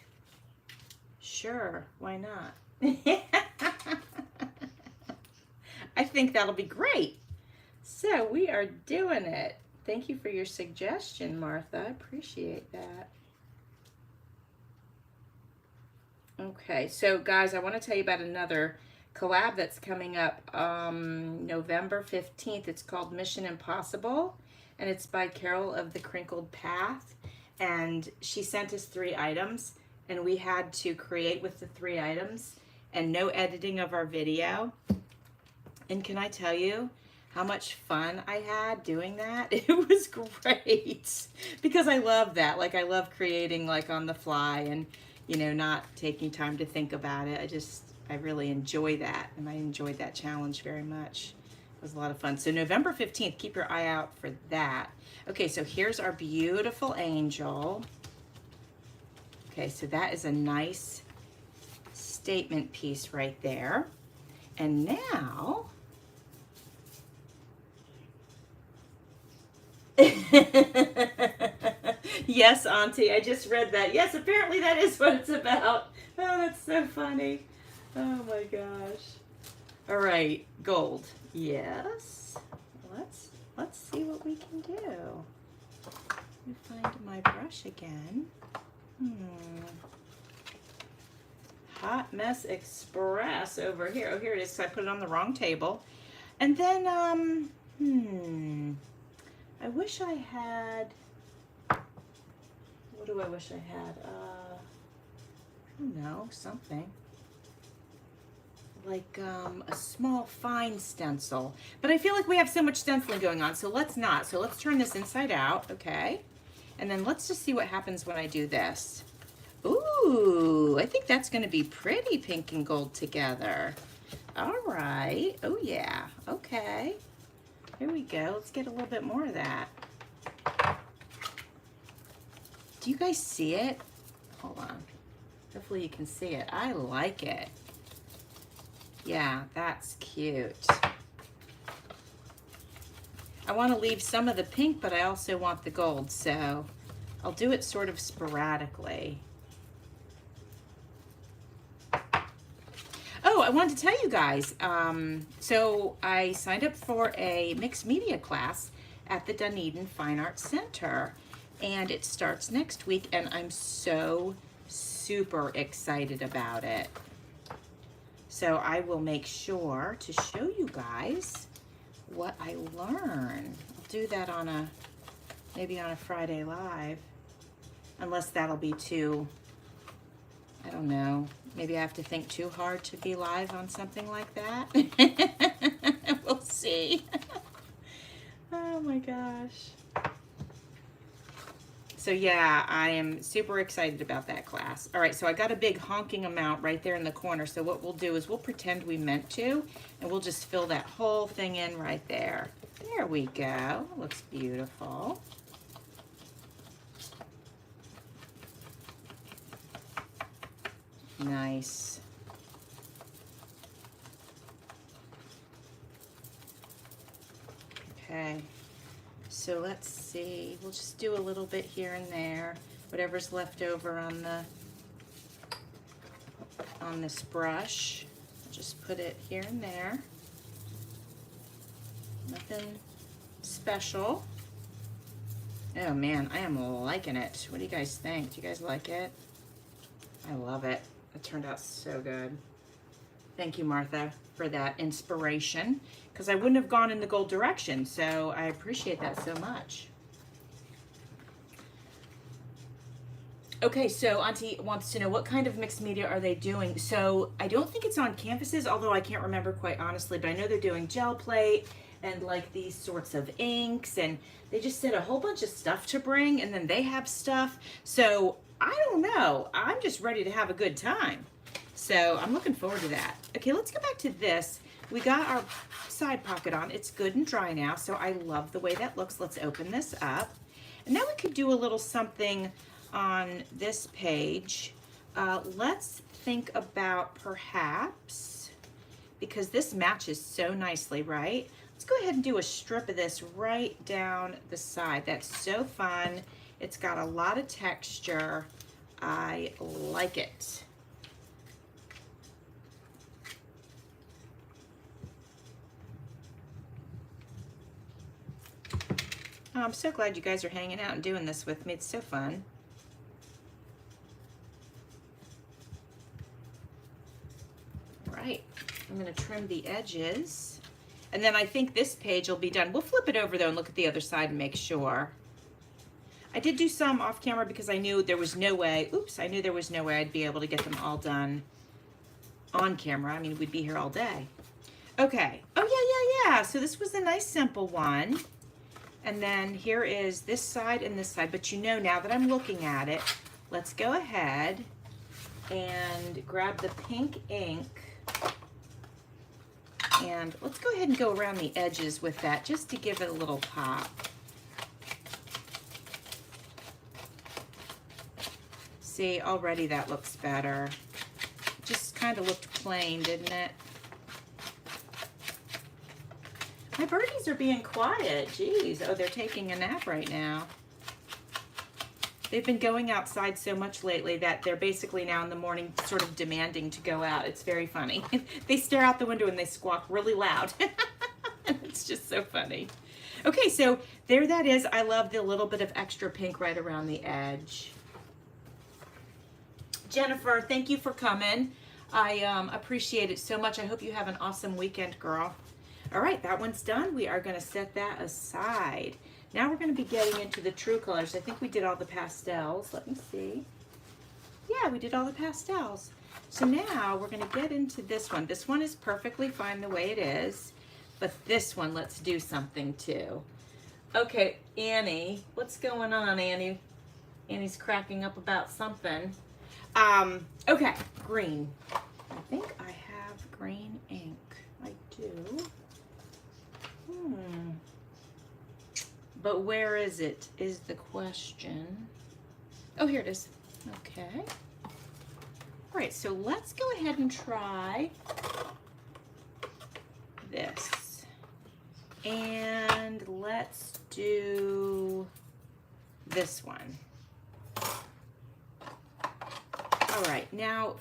Sure, why not? I think that'll be great. So we are doing it. Thank you for your suggestion, Martha. I appreciate that. Okay, so guys, I want to tell you about another collab that's coming up November 15th. It's called Mission Impossible, and it's by Carol of the Crinkled Path. And she sent us 3 items, and we had to create with the 3 items, and no editing of our video. And can I tell you how much fun I had doing that? It was great, because I love that. Like, I love creating like on the fly, and, you know, not taking time to think about it. I really enjoy that, and I enjoyed that challenge very much. It was a lot of fun. So November 15th, keep your eye out for that. Okay, so here's our beautiful angel. Okay, so that is a nice statement piece right there. And now, yes, Auntie, I just read that. Yes, apparently that is what it's about. Oh, that's so funny. Oh my gosh. All right, gold. Yes. Let's let's see what we can do. Let me find my brush again. Hot Mess Express over here. Oh, here it is. So I put it on the wrong table. And then, I wish I had, what do I wish I had? I don't know, something. Like a small fine stencil. But I feel like we have so much stenciling going on, so let's not. So let's turn this inside out, okay? And then let's just see what happens when I do this. Ooh, I think that's gonna be pretty pink and gold together. All right, oh yeah, okay. Here we go, let's get a little bit more of that. Do you guys see it? Hold on, hopefully you can see it. I like it. Yeah, that's cute. I want to leave some of the pink, but I also want the gold, so I'll do it sort of sporadically. Oh, I wanted to tell you guys, so I signed up for a mixed media class at the Dunedin Fine Arts Center, and it starts next week, and I'm so super excited about it. So I will make sure to show you guys what I learn. I'll do that on maybe on a Friday Live, unless that'll be too, I don't know, maybe I have to think too hard to be live on something like that. We'll see. Oh my gosh. So yeah, I am super excited about that class. All right, so I got a big honking amount right there in the corner. So what we'll do is we'll pretend we meant to, and we'll just fill that whole thing in right there. There we go, looks beautiful. Nice. Okay. So let's see, we'll just do a little bit here and there, whatever's left over on this brush. I'll just put it here and there. Nothing special. Oh man, I am liking it. What do you guys think? Do you guys like it? I love it. It turned out so good. Thank you, Martha, for that inspiration, because I wouldn't have gone in the gold direction, so I appreciate that so much. Okay, so Auntie wants to know what kind of mixed media are they doing. So I don't think it's on canvases, although I can't remember quite honestly, but I know they're doing gel plate and like these sorts of inks, and they just said a whole bunch of stuff to bring, and then they have stuff. So I don't know. I'm just ready to have a good time. So I'm looking forward to that. Okay, let's go back to this. We got our side pocket on. It's good and dry now, so I love the way that looks. Let's open this up. And now we could do a little something on this page. Let's think about perhaps, because this matches so nicely, right? Let's go ahead and do a strip of this right down the side. That's so fun. It's got a lot of texture. I like it. Oh, I'm so glad you guys are hanging out and doing this with me. It's so fun. Right, I'm gonna trim the edges. And then I think this page will be done. We'll flip it over though and look at the other side and make sure. I did do some off camera because I knew there was no way, oops, I knew there was no way I'd be able to get them all done on camera. I mean, we'd be here all day. Okay, oh yeah. So this was a nice simple one. And then here is this side and this side, but you know, now that I'm looking at it, let's go ahead and grab the pink ink, and let's go ahead and go around the edges with that just to give it a little pop. See, already that looks better. Just kind of looked plain, didn't it? My birdies are being quiet. Jeez. Oh, they're taking a nap right now. They've been going outside so much lately that they're basically now in the morning sort of demanding to go out. It's very funny. They stare out the window and they squawk really loud. It's just so funny. Okay, so there that is. I love the little bit of extra pink right around the edge. Jennifer, thank you for coming. I appreciate it so much. I hope you have an awesome weekend, girl. All right, that one's done. We are going to set that aside. Now we're going to be getting into the true colors. I think we did all the pastels. Let me see. Yeah, we did all the pastels. So now we're going to get into this one. This one is perfectly fine the way it is, but this one, let's do something to. Okay, Annie, what's going on, Annie? Annie's cracking up about something. Okay, green. I think I have green ink. I do. But where is it, is the question. Oh, here it is. Okay. All right, so let's go ahead and try this. And let's do this one. All right, now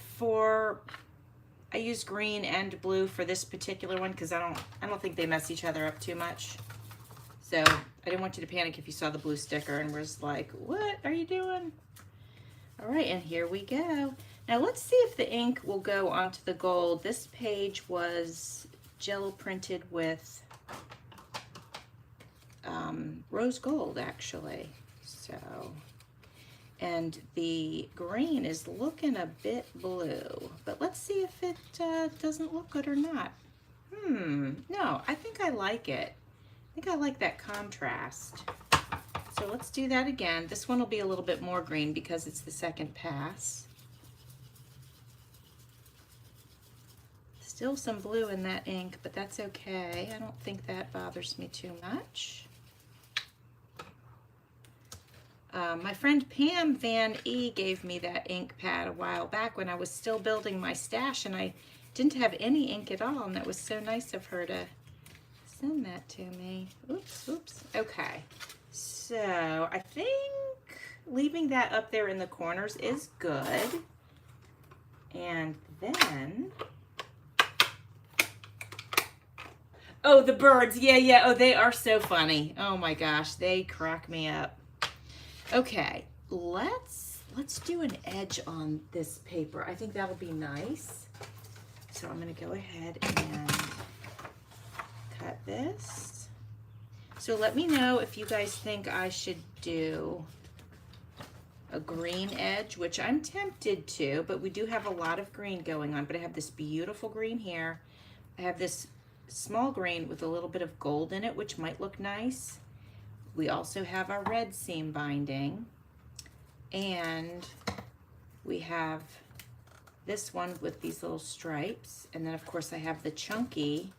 I use green and blue for this particular one because I don't think they mess each other up too much. So I didn't want you to panic if you saw the blue sticker and was like, what are you doing? All right, and here we go. Now let's see if the ink will go onto the gold. This page was gel printed with rose gold, actually. So, and the green is looking a bit blue, but let's see if it doesn't look good or not. No, I think I like it. I think I like that contrast. So let's do that again. This one will be a little bit more green because it's the second pass. Still some blue in that ink, but that's okay. I don't think that bothers me too much. My friend Pam Van E gave me that ink pad a while back when I was still building my stash, and I didn't have any ink at all, and that was so nice of her to send that to me. Oops, oops. Okay, so I think leaving that up there in the corners is good. And then, oh, the birds. Yeah. Oh, they are so funny. Oh my gosh, they crack me up. Okay, let's do an edge on this paper. I think that would be nice. So I'm going to go ahead and cut this. So let me know if you guys think I should do a green edge, which I'm tempted to, but we do have a lot of green going on. But I have this beautiful green here. I have this small green with a little bit of gold in it, which might look nice. We also have our red seam binding, and we have this one with these little stripes, and then of course I have the chunky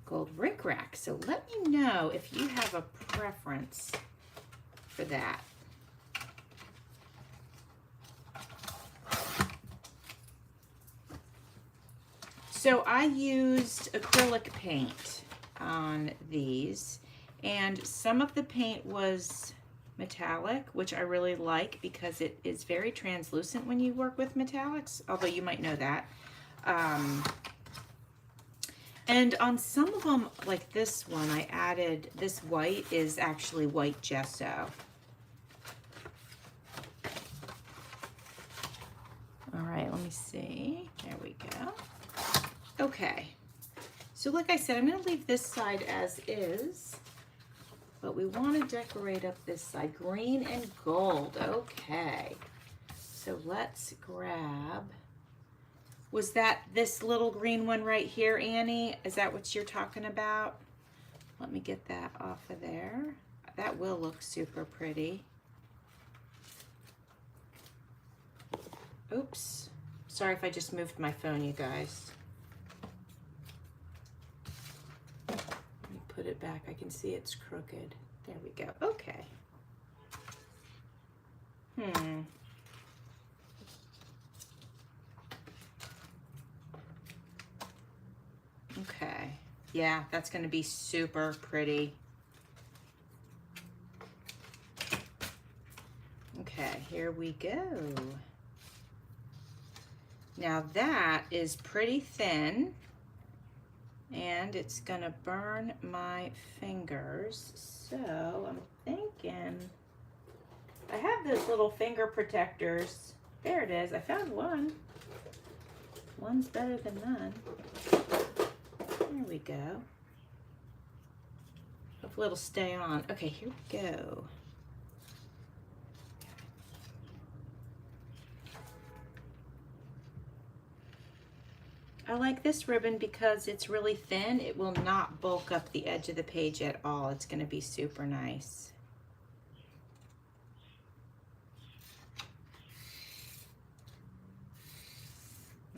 gold rickrack. So let me know if you have a preference for that. So I used acrylic paint on these, and some of the paint was metallic, which I really like because it is very translucent when you work with metallics, although you might know that. And on some of them, like this one, I added, this white is actually white gesso. All right, let me see. There we go. Okay. So like I said, I'm going to leave this side as is, but we want to decorate up this side. Green and gold. Okay. So let's grab, was that this little green one right here, Annie? Is that what you're talking about? Let me get that off of there. That will look super pretty. Oops. Sorry if I just moved my phone, you guys. Let me put it back. I can see it's crooked. There we go. Okay. Okay. Yeah, that's going to be super pretty. Okay, here we go. Now that is pretty thin, and it's gonna burn my fingers. So I'm thinking, I have those little finger protectors. There it is, I found one. One's better than none. There we go. Hopefully it'll stay on. Okay, here we go. I like this ribbon because it's really thin. It will not bulk up the edge of the page at all. It's going to be super nice.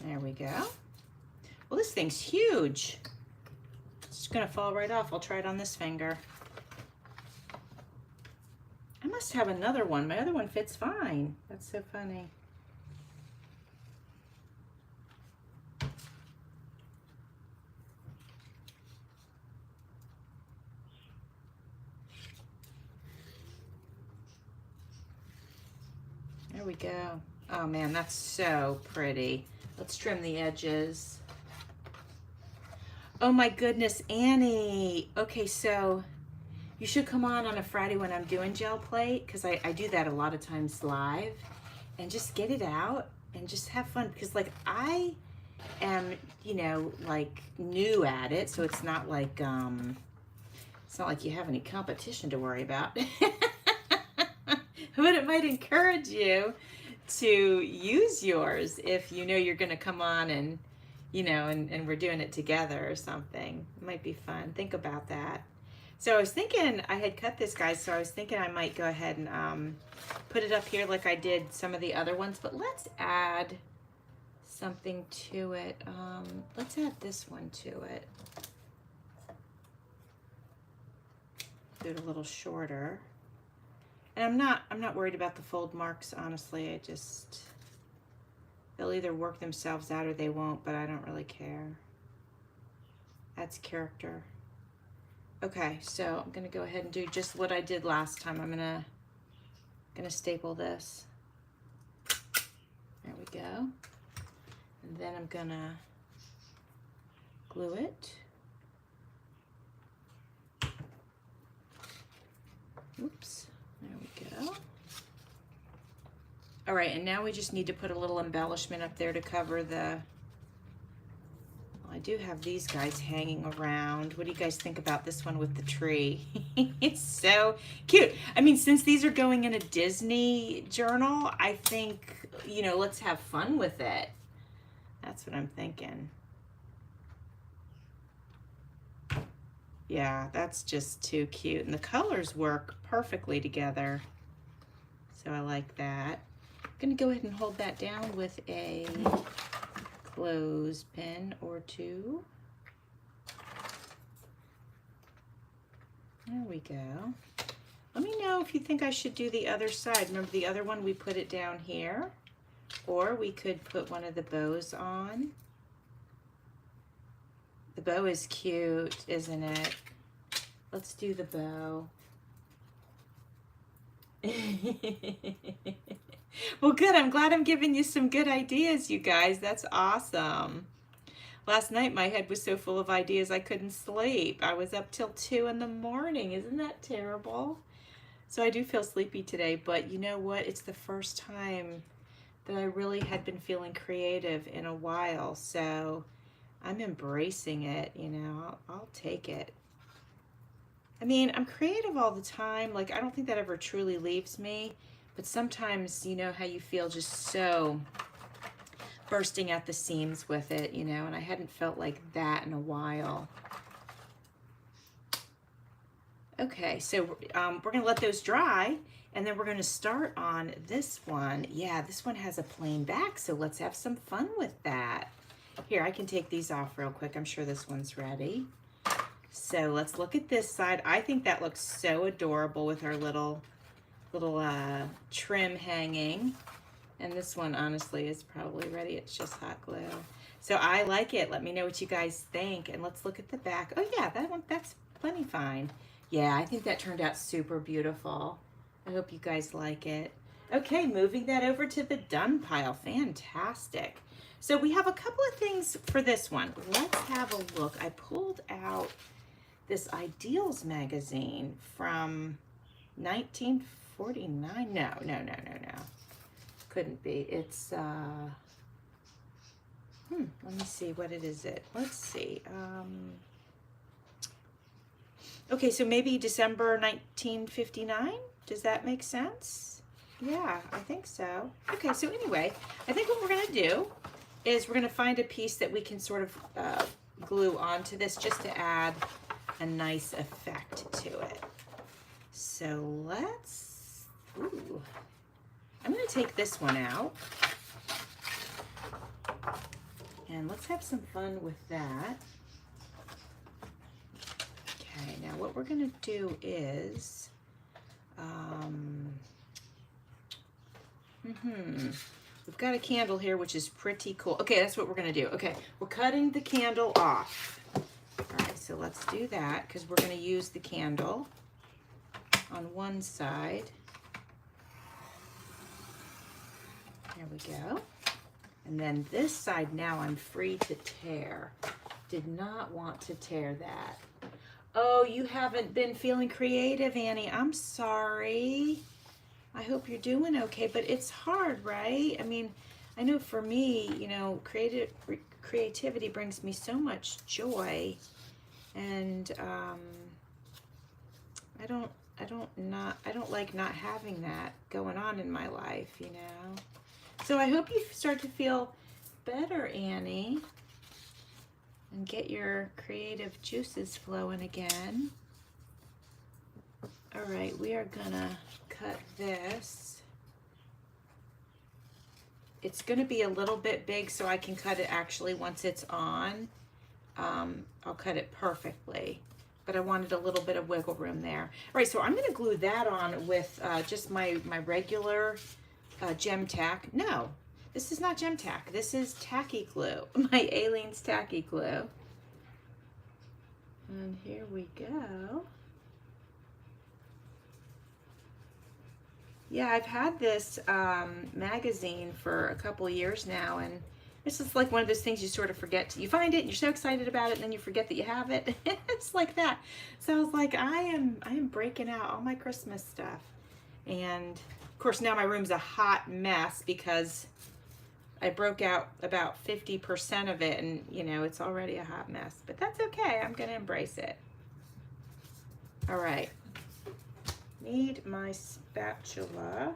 There we go. Well, this thing's huge. It's just going to fall right off. I'll try it on this finger. I must have another one. My other one fits fine. That's so funny. There we go. Oh man, that's so pretty. Let's trim the edges. Oh my goodness, Annie. Okay, so you should come on a Friday when I'm doing gel plate, because I do that a lot of times live, and just get it out and just have fun, because like I am, you know, like new at it, so it's not like you have any competition to worry about. But it might encourage you to use yours if you know you're going to come on and, you know, and we're doing it together or something. It might be fun. Think about that. So I was thinking, I had cut this, guys, so I was thinking I might go ahead and put it up here like I did some of the other ones, but let's add something to it. Let's add this one to it. Do it a little shorter. And I'm not worried about the fold marks, honestly. I just, they'll either work themselves out or they won't, but I don't really care. Adds character. Okay, so I'm gonna go ahead and do just what I did last time. I'm gonna staple this. There we go. And then I'm gonna glue it. Oops. There we go. All right, and now we just need to put a little embellishment up there to cover the, well, I do have these guys hanging around. What do you guys think about this one with the tree? It's so cute. I mean, since these are going in a Disney journal, I think, you know, let's have fun with it. That's what I'm thinking. Yeah, that's just too cute. And the colors work perfectly together. So I like that. I'm gonna go ahead and hold that down with a clothespin or two. There we go. Let me know if you think I should do the other side. Remember the other one, we put it down here, or we could put one of the bows on. The bow is cute, isn't it? Let's do the bow. Well, good. I'm glad I'm giving you some good ideas, you guys. That's awesome. Last night, my head was so full of ideas I couldn't sleep. I was up till 2 in the morning. Isn't that terrible? So I do feel sleepy today, but you know what? It's the first time that I really had been feeling creative in a while. So I'm embracing it, you know, I'll take it. I mean, I'm creative all the time. Like, I don't think that ever truly leaves me, but sometimes, you know, how you feel just so bursting at the seams with it, you know, and I hadn't felt like that in a while. Okay, so we're gonna let those dry, and then we're gonna start on this one. Yeah, this one has a plain back, so let's have some fun with that. Here, I can take these off real quick. I'm sure this one's ready. So let's look at this side. I think that looks so adorable with our little trim hanging. And this one, honestly, is probably ready. It's just hot glue. So I like it. Let me know what you guys think. And let's look at the back. Oh yeah, that one, that's plenty fine. Yeah, I think that turned out super beautiful. I hope you guys like it. Okay, moving that over to the done pile. Fantastic. So we have a couple of things for this one. Let's have a look. I pulled out this Ideals magazine from 1949. No. Couldn't be. It's, let me see, what it is it? Let's see. Okay, so maybe December 1959? Does that make sense? Yeah, I think so. Okay, so anyway, I think what we're gonna do is we're gonna find a piece that we can sort of glue onto this just to add a nice effect to it. So let's, I'm gonna take this one out. And let's have some fun with that. Okay, now what we're gonna do is, we've got a candle here, which is pretty cool. Okay, that's what we're gonna do. Okay, we're cutting the candle off. All right, so let's do that because we're gonna use the candle on one side. There we go. And then this side now I'm free to tear. Did not want to tear that. Oh, you haven't been feeling creative, Annie. I'm sorry. I hope you're doing okay, but it's hard, right? I mean, I know for me, you know, creativity brings me so much joy, and I don't like not having that going on in my life, you know. So I hope you start to feel better, Annie, and get your creative juices flowing again. All right, we are gonna cut this. It's gonna be a little bit big, so I can cut it actually once it's on. I'll cut it perfectly, but I wanted a little bit of wiggle room there. All right, so I'm gonna glue that on with just my regular gem tack. No, this is not gem tack. This is tacky glue, my Aleene's tacky glue. And here we go. Yeah, I've had this magazine for a couple years now, and it's just like one of those things you sort of forget. You find it, and you're so excited about it, and then you forget that you have it. It's like that. So I was like, I am breaking out all my Christmas stuff. And of course now my room's a hot mess because I broke out about 50% of it, and you know, it's already a hot mess, but that's okay. I'm gonna embrace it. All right, need my spatula.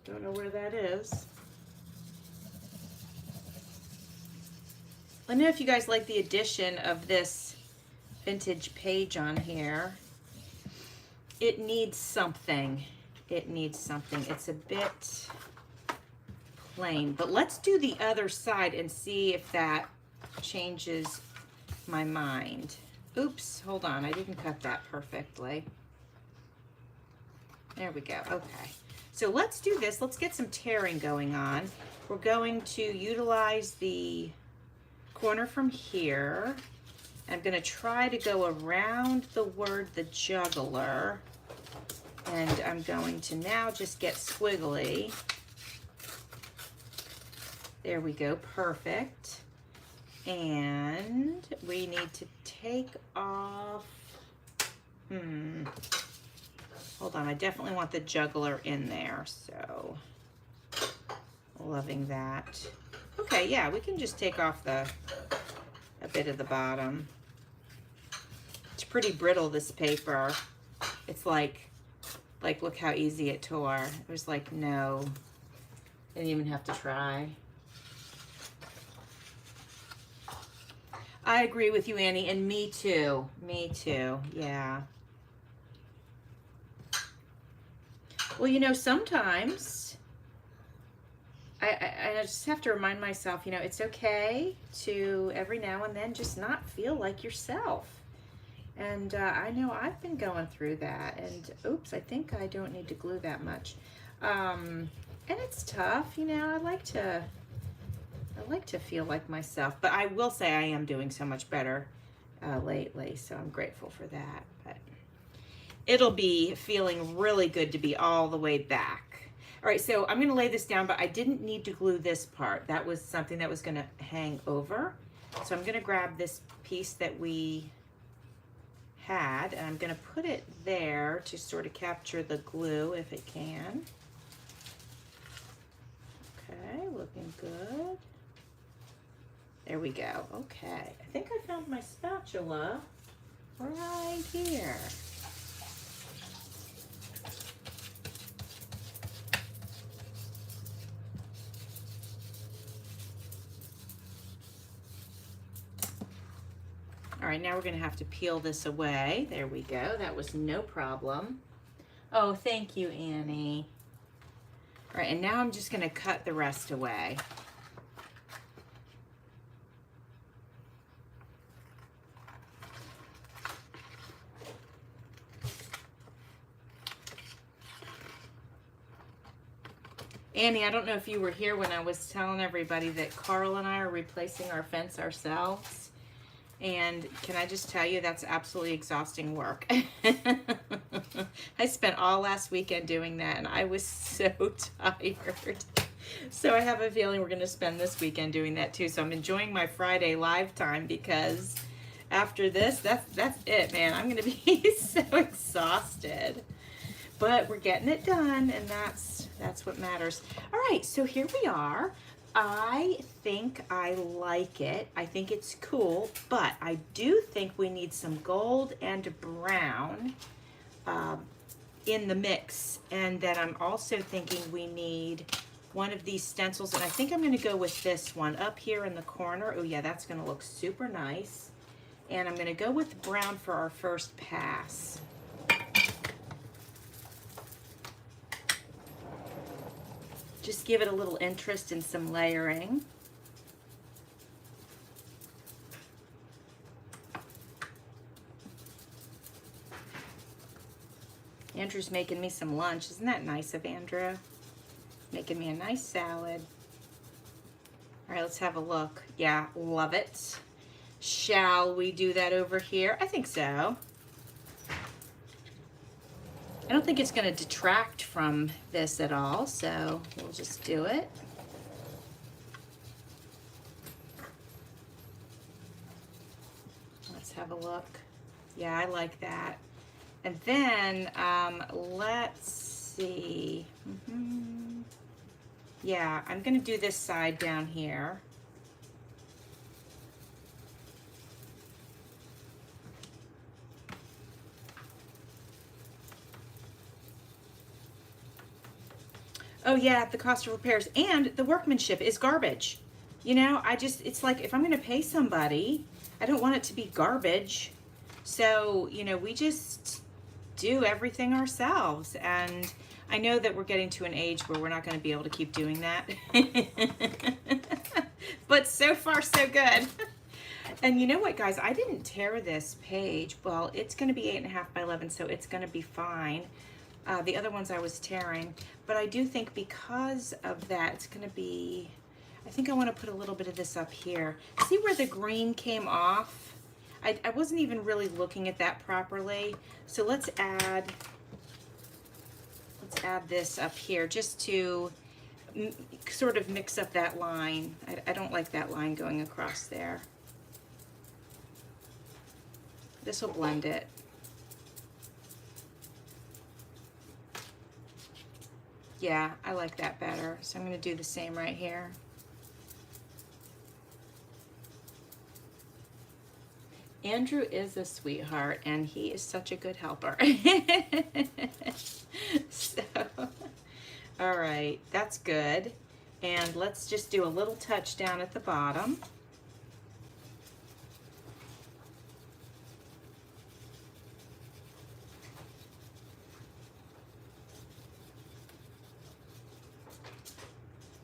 Don't know where that is. Let me know if you guys like the addition of this vintage page on here. It needs something. It needs something. It's a bit plain, but let's do the other side and see if that changes my mind. Oops, hold on. I didn't cut that perfectly. There we go. Okay. So let's do this. Let's get some tearing going on. We're going to utilize the corner from here. I'm going to try to go around the word the juggler, and I'm going to now just get squiggly. There we go, perfect. And we need to take off, hold on, I definitely want the juggler in there, so loving that. Okay, yeah, we can just take off a bit of the bottom. It's pretty brittle, this paper. It's like look how easy it tore. It was like, no, didn't even have to try. I agree with you, Annie, and me too. Me too, yeah. Well, you know, sometimes I just have to remind myself, you know, it's okay to every now and then just not feel like yourself. And I know I've been going through that. And oops, I think I don't need to glue that much. And it's tough, you know. I like to feel like myself, but I will say I am doing so much better lately, so I'm grateful for that. But it'll be feeling really good to be all the way back. All right, so I'm gonna lay this down, but I didn't need to glue this part. That was something that was gonna hang over. So I'm gonna grab this piece that we had, and I'm gonna put it there to sort of capture the glue if it can. Okay, looking good. There we go. Okay, I think I found my spatula right here. All right, now we're gonna have to peel this away. There we go, that was no problem. Oh, thank you, Annie. All right, and now I'm just gonna cut the rest away. Annie, I don't know if you were here when I was telling everybody that Carl and I are replacing our fence ourselves. And can I just tell you, that's absolutely exhausting work. I spent all last weekend doing that, and I was so tired. So I have a feeling we're going to spend this weekend doing that too. So I'm enjoying my Friday live time, because after this, that's it, man. I'm going to be so exhausted. But we're getting it done, and that's what matters. All right, so here we are. I think I like it. I think it's cool, but I do think we need some gold and brown in the mix. And then I'm also thinking we need one of these stencils, and I think I'm gonna go with this one up here in the corner. Oh yeah, that's gonna look super nice. And I'm gonna go with brown for our first pass. Just give it a little interest and some layering. Andrew's making me some lunch. Isn't that nice of Andrew? Making me a nice salad. All right, let's have a look. Yeah, love it. Shall we do that over here? I think so. I don't think it's going to detract from this at all, so we'll just do it. Let's have a look. Yeah, I like that. And then let's see. Yeah, I'm going to do this side down here. Oh yeah, the cost of repairs and the workmanship is garbage. You know, it's like, if I'm gonna pay somebody, I don't want it to be garbage. So, you know, we just do everything ourselves. And I know that we're getting to an age where we're not gonna be able to keep doing that. But so far, so good. And you know what, guys, I didn't tear this page. Well, it's gonna be 8.5 by 11, so it's gonna be fine. The other ones I was tearing, but I do think because of that, it's gonna be, I think I wanna put a little bit of this up here. See where the green came off? I wasn't even really looking at that properly. So let's add this up here just to sort of mix up that line. I don't like that line going across there. This will blend it. Yeah, I like that better. So I'm going to do the same right here. Andrew is a sweetheart, and he is such a good helper. So, all right, that's good. And let's just do a little touch down at the bottom.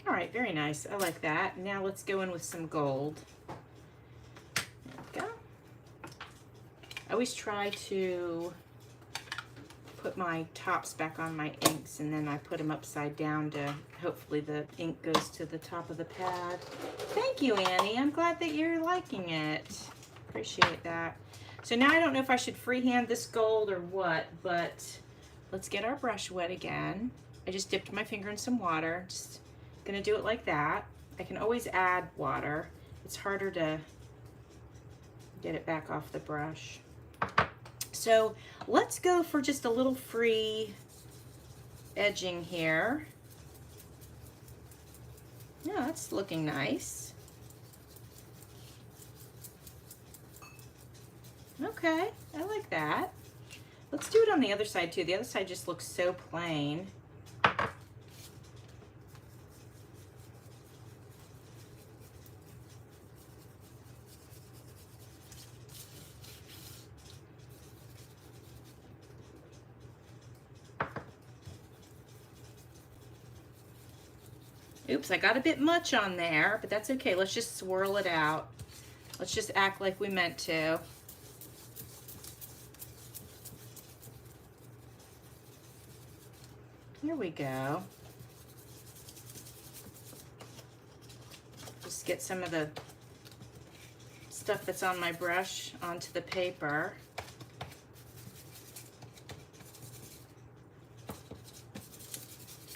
All right, very nice. I like that. Now let's go in with some gold. There we go. I always try to put my tops back on my inks, and then I put them upside down to hopefully the ink goes to the top of the pad. Thank you, Annie. I'm glad that you're liking it. Appreciate that. So now I don't know if I should freehand this gold or what, but let's get our brush wet again. I just dipped my finger in some water. Just gonna do it like that. I can always add water. It's harder to get it back off the brush. So let's go for just a little free edging here. Yeah, that's looking nice. Okay, I like that. Let's do it on the other side too. The other side just looks so plain. Oops, I got a bit much on there, but that's okay. Let's just swirl it out. Let's just act like we meant to. Here we go. Just get some of the stuff that's on my brush onto the paper.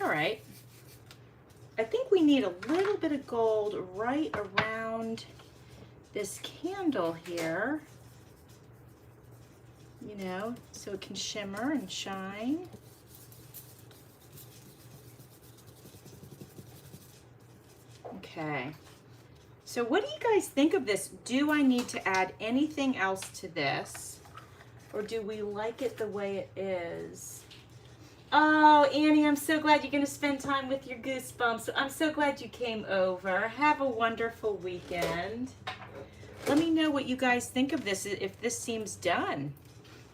All right. I think we need a little bit of gold right around this candle here, you know, so it can shimmer and shine. Okay, so what do you guys think of this? Do I need to add anything else to this, or do we like it the way it is? Oh, Annie, I'm so glad you're going to spend time with your goosebumps. I'm so glad you came over. Have a wonderful weekend. Let me know what you guys think of this, if this seems done.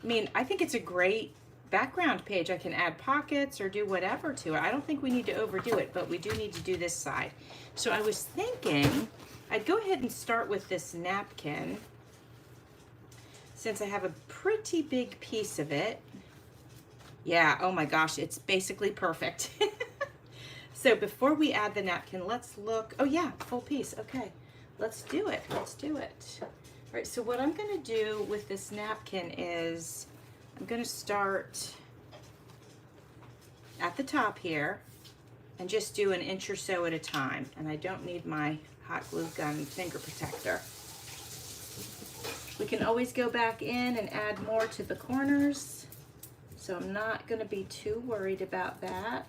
I mean, I think it's a great background page. I can add pockets or do whatever to it. I don't think we need to overdo it, but we do need to do this side. So I was thinking I'd go ahead and start with this napkin, since I have a pretty big piece of it. Yeah, oh my gosh, it's basically perfect. So before we add the napkin, let's look. Oh yeah, full piece. Okay, let's do it. Let's do it. All right, so what I'm gonna do with this napkin is I'm gonna start at the top here and just do 1 inch or so at a time. And I don't need my hot glue gun finger protector. We can always go back in and add more to the corners. So I'm not going to be too worried about that.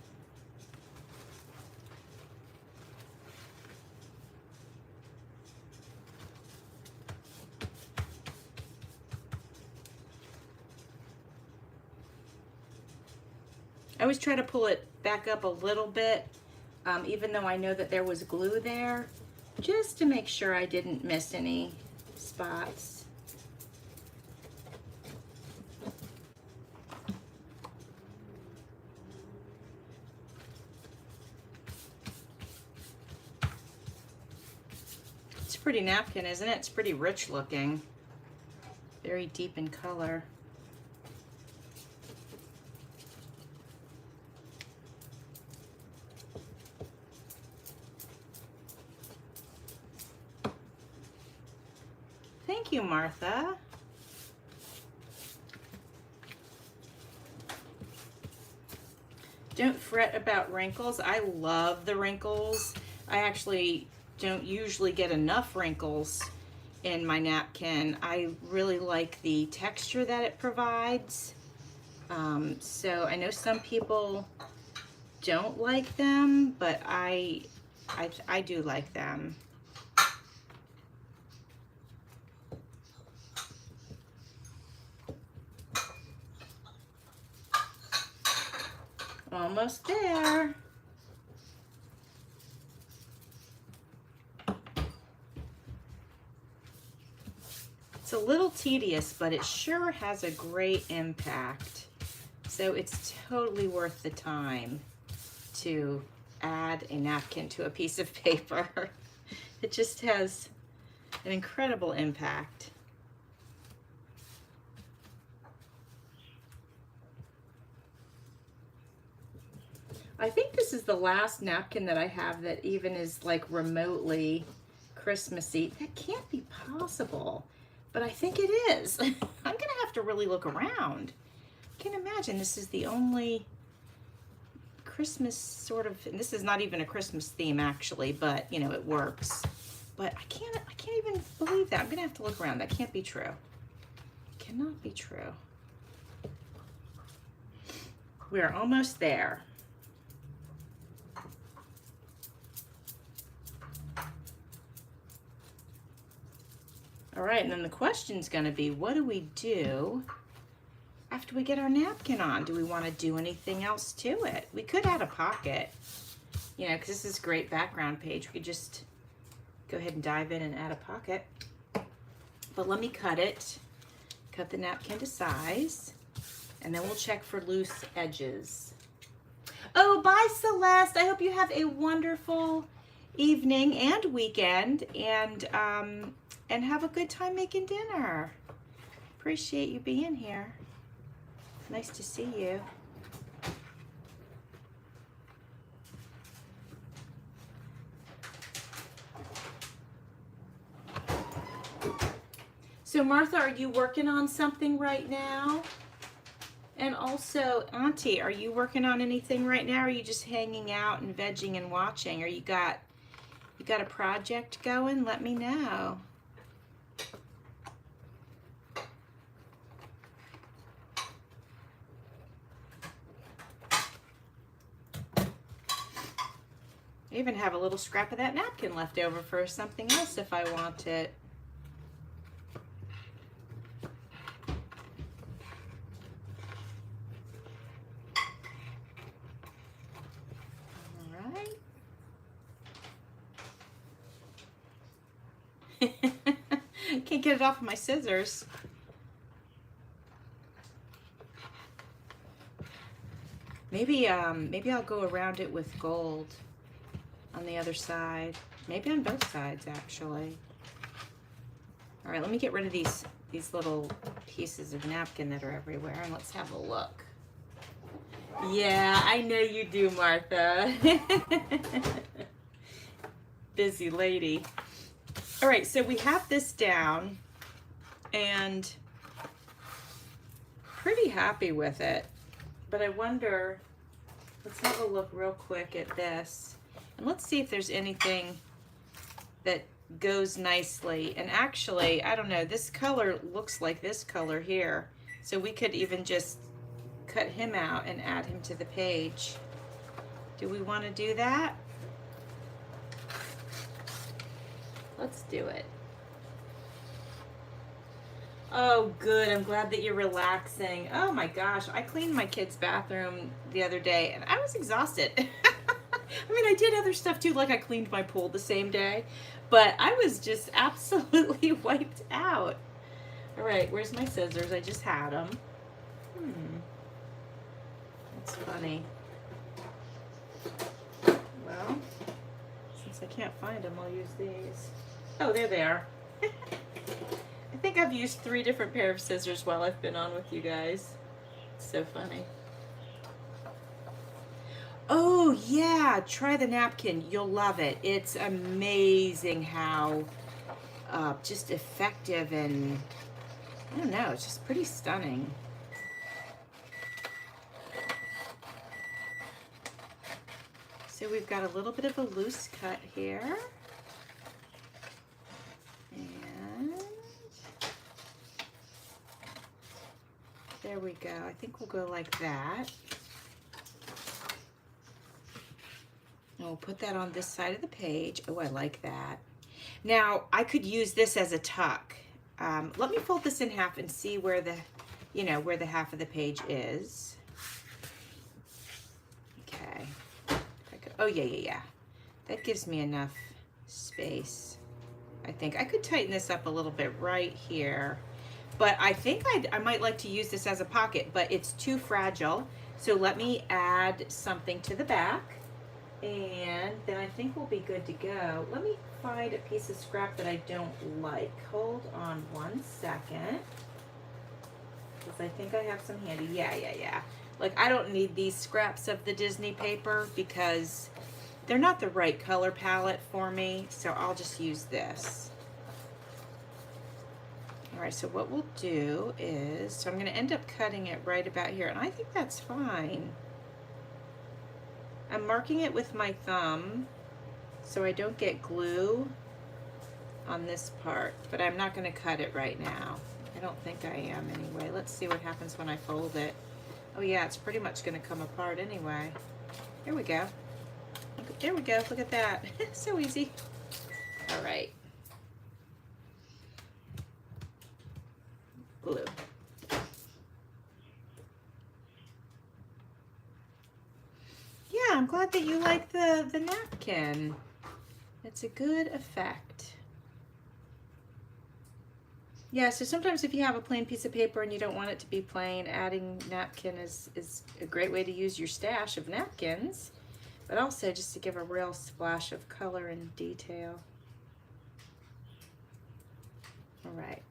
I always try to pull it back up a little bit, even though I know that there was glue there, just to make sure I didn't miss any spots. Pretty napkin, isn't it? It's pretty rich looking, very deep in color. Thank you, Martha. Don't fret about wrinkles. I love the wrinkles. I actually don't usually get enough wrinkles in my napkin. I really like the texture that it provides. So I know some people don't like them, but I do like them. Almost there. It's a little tedious, but it sure has a great impact. So it's totally worth the time to add a napkin to a piece of paper. It just has an incredible impact. I think this is the last napkin that I have that even is like remotely Christmassy. That can't be possible, but I think it is. I'm gonna have to really look around. I can't imagine this is the only Christmas sort of, and this is not even a Christmas theme actually, but you know, it works. But I can't even believe that. I'm gonna have to look around. That can't be true. Cannot be true. We are almost there. All right, and then the question's gonna be, what do we do after we get our napkin on? Do we wanna do anything else to it? We could add a pocket, you know, because this is a great background page. We could just go ahead and dive in and add a pocket. But let me cut it, cut the napkin to size, and then we'll check for loose edges. Oh, bye Celeste. I hope you have a wonderful evening and weekend, and have a good time making dinner. Appreciate you being here. Nice to see you. So Martha, are you working on something right now? And also, Auntie, are you working on anything right now? Or are you just hanging out and vegging and watching? Or you got a project going? Let me know. I even have a little scrap of that napkin left over for something else if I want it. All right. Can't get it off of my scissors. Maybe I'll go around it with gold on the other side. Maybe on both sides, actually. All right, let me get rid of these little pieces of napkin that are everywhere, and let's have a look. Yeah, I know you do, Martha. Busy lady. All right, so we have this down, and pretty happy with it. But I wonder, let's have a look real quick at this. And let's see if there's anything that goes nicely. And actually, I don't know, this color looks like this color here. So we could even just cut him out and add him to the page. Do we want to do that? Let's do it. Oh, good. I'm glad that you're relaxing. Oh my gosh, I cleaned my kid's bathroom the other day and I was exhausted. I mean, I did other stuff too, like I cleaned my pool the same day, but I was just absolutely wiped out. All right, where's my scissors? I just had them. That's funny. Well, since I can't find them, I'll use these. Oh, there they are. I think I've used 3 different pair of scissors while I've been on with you guys. It's so funny. Oh yeah, try the napkin. You'll love it. It's amazing how just effective, and I don't know, it's just pretty stunning. So we've got a little bit of a loose cut here. And there we go. I think we'll go like that. And we'll put that on this side of the page. Oh, I like that. Now, I could use this as a tuck. Let me fold this in half and see where the, where the half of the page is. Okay. Oh, yeah. That gives me enough space. I think I could tighten this up a little bit right here. But I think I might like to use this as a pocket, but it's too fragile. So let me add something to the back. And then I think we'll be good to go. Let me find a piece of scrap that I don't like. Hold on 1 second. Because I think I have some handy. Yeah. Like, I don't need these scraps of the Disney paper because they're not the right color palette for me. So I'll just use this. All right, so what we'll do is, so I'm going to end up cutting it right about here. And I think that's fine. I'm marking it with my thumb so I don't get glue on this part, but I'm not going to cut it right now. I don't think I am anyway. Let's see what happens when I fold it. Oh yeah, it's pretty much going to come apart anyway. There we go. There we go. Look at that. So easy. All right. Glue. Yeah, I'm glad that you like the napkin. It's a good effect. Yeah, so sometimes if you have a plain piece of paper and you don't want it to be plain, adding napkin is a great way to use your stash of napkins, but also just to give a real splash of color and detail. All right.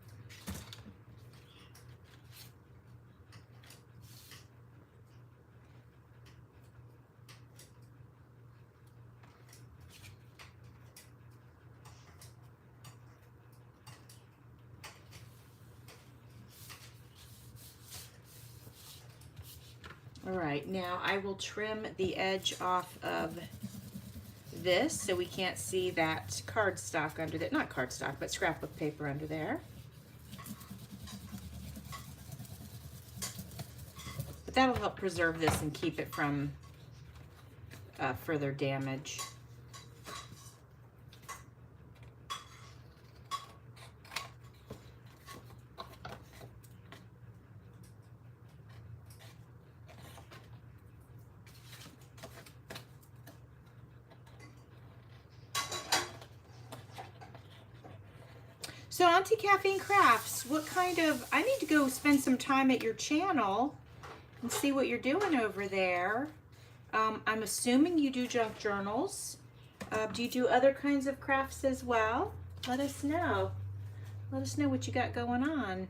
All right, now I will trim the edge off of this so we can't see that cardstock under there. Not cardstock, but scrapbook paper under there. But that'll help preserve this and keep it from further damage. So Auntie Caffeine Crafts, what kind of, I need to go spend some time at your channel and see what you're doing over there. I'm assuming you do junk journals. Do you do other kinds of crafts as well? Let us know. Let us know what you got going on.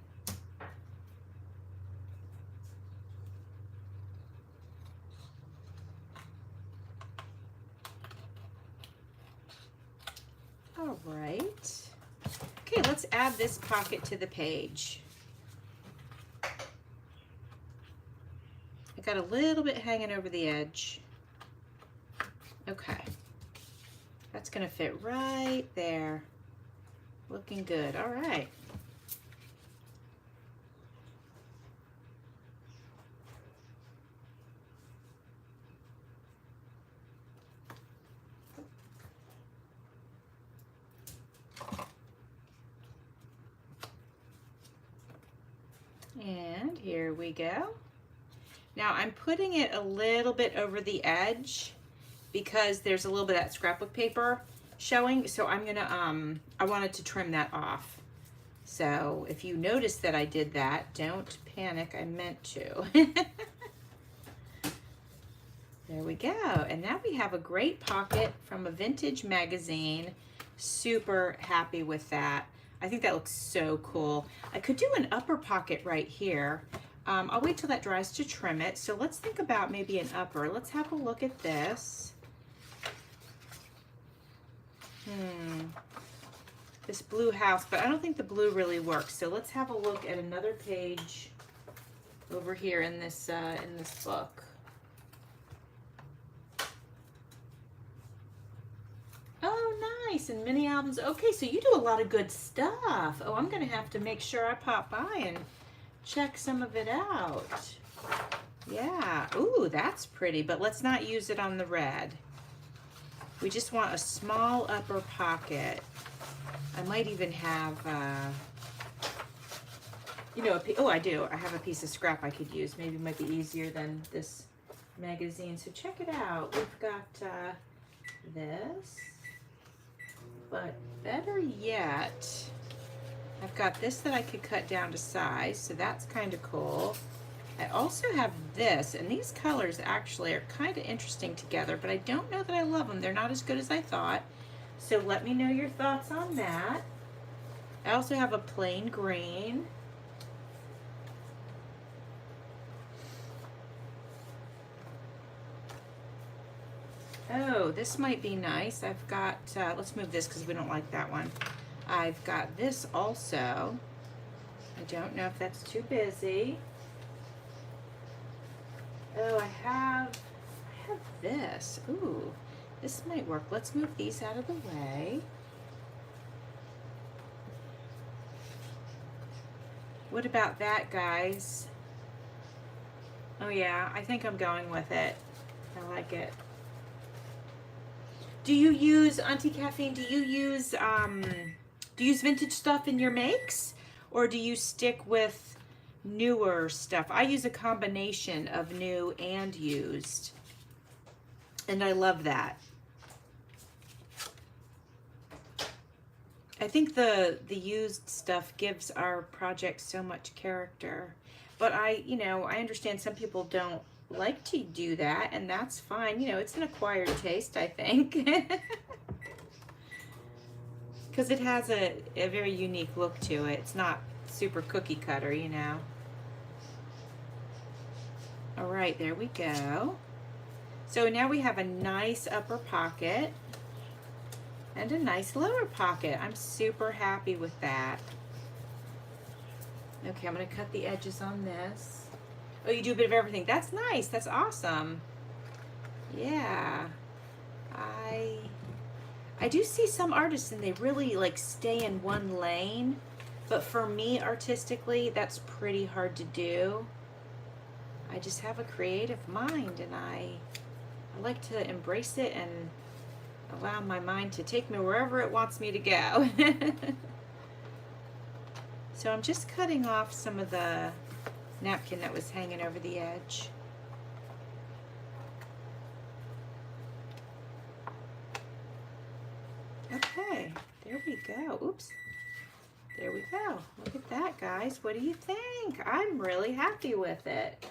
All right. Okay, let's add this pocket to the page. I got a little bit hanging over the edge. Okay. That's gonna fit right there. Looking good. All right. And here we go. Now I'm putting it a little bit over the edge because there's a little bit of that scrapbook paper showing. So I'm gonna, I wanted to trim that off. So if you notice that I did that, don't panic, I meant to. There we go. And now we have a great pocket from a vintage magazine. Super happy with that. I think that looks so cool. I could do an upper pocket right here. I'll wait till that dries to trim it. So let's think about maybe an upper. Let's have a look at this. This blue house, but I don't think the blue really works. So let's have a look at another page over here in this book. Oh, nice, and mini albums. Okay, so you do a lot of good stuff. Oh, I'm gonna have to make sure I pop by and check some of it out. Yeah, ooh, that's pretty, but let's not use it on the red. We just want a small upper pocket. I might even have, you know, oh, I do. I have a piece of scrap I could use. Maybe it might be easier than this magazine. So check it out. We've got this. But better yet, I've got this that I could cut down to size, so that's kind of cool. I also have this, and these colors actually are kind of interesting together, but I don't know that I love them. They're not as good as I thought. So let me know your thoughts on that. I also have a plain green. Oh, this might be nice. I've got, let's move this because we don't like that one. I've got this also. I don't know if that's too busy. Oh, I have this. Ooh, this might work. Let's move these out of the way. What about that, guys? Oh yeah, I think I'm going with it. I like it. Do you use, Auntie Caffeine, do you use vintage stuff in your makes? Or do you stick with newer stuff? I use a combination of new and used. And I love that. I think the used stuff gives our project so much character. But I understand some people don't like to do that, and that's fine. You know, it's an acquired taste, I think. Because it has a very unique look to it. It's not super cookie cutter, you know. All right, there we go. So now we have a nice upper pocket and a nice lower pocket. I'm super happy with that. Okay, I'm gonna cut the edges on this. Oh, you do a bit of everything. That's nice, that's awesome. Yeah, I do see some artists and they really like stay in one lane, but for me artistically, that's pretty hard to do. I just have a creative mind and I like to embrace it and allow my mind to take me wherever it wants me to go. So I'm just cutting off some of the napkin that was hanging over the edge. Okay, there we go. Oops. There we go. Look at that, guys. What do you think? I'm really happy with it.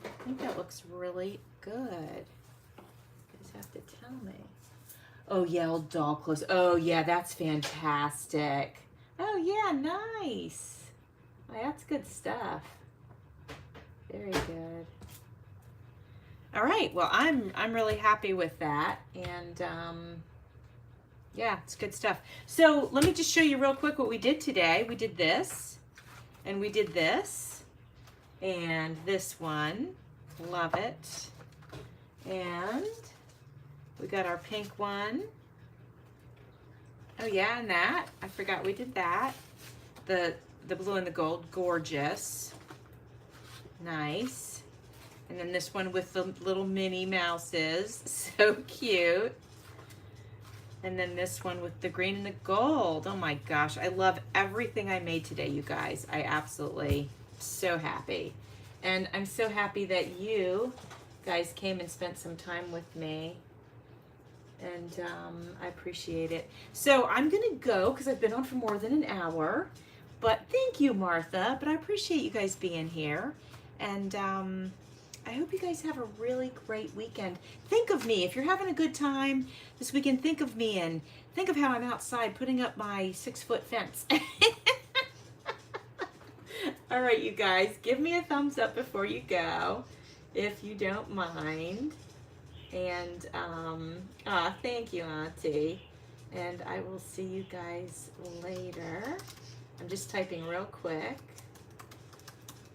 I think that looks really good. You guys have to tell me. Oh yeah, old doll clothes. Oh yeah, that's fantastic. Oh yeah, nice. Oh, that's good stuff. Very good. All right, well I'm really happy with that, and yeah, it's good stuff. So let me just show you real quick what we did today. We did this, and we did this, and this one. Love it. And we got our pink one. Oh yeah, and that. I forgot we did that. The blue and the gold, gorgeous. Nice. And then this one with the little Minnie Mouses, so cute. And then this one with the green and the gold. Oh my gosh, I love everything I made today, you guys. I absolutely, so happy. And I'm so happy that you guys came and spent some time with me. And I appreciate it. So I'm gonna go because I've been on for more than an hour. But thank you, Martha. But I appreciate you guys being here. And I hope you guys have a really great weekend. Think of me. If you're having a good time this weekend, think of me and think of how I'm outside putting up my 6-foot fence. All right, you guys, give me a thumbs up before you go, if you don't mind. And thank you, Auntie. And I will see you guys later. I'm just typing real quick.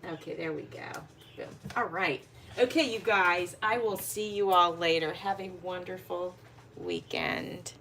Okay, there we go. Boom. All right. Okay, you guys, I will see you all later. Have a wonderful weekend.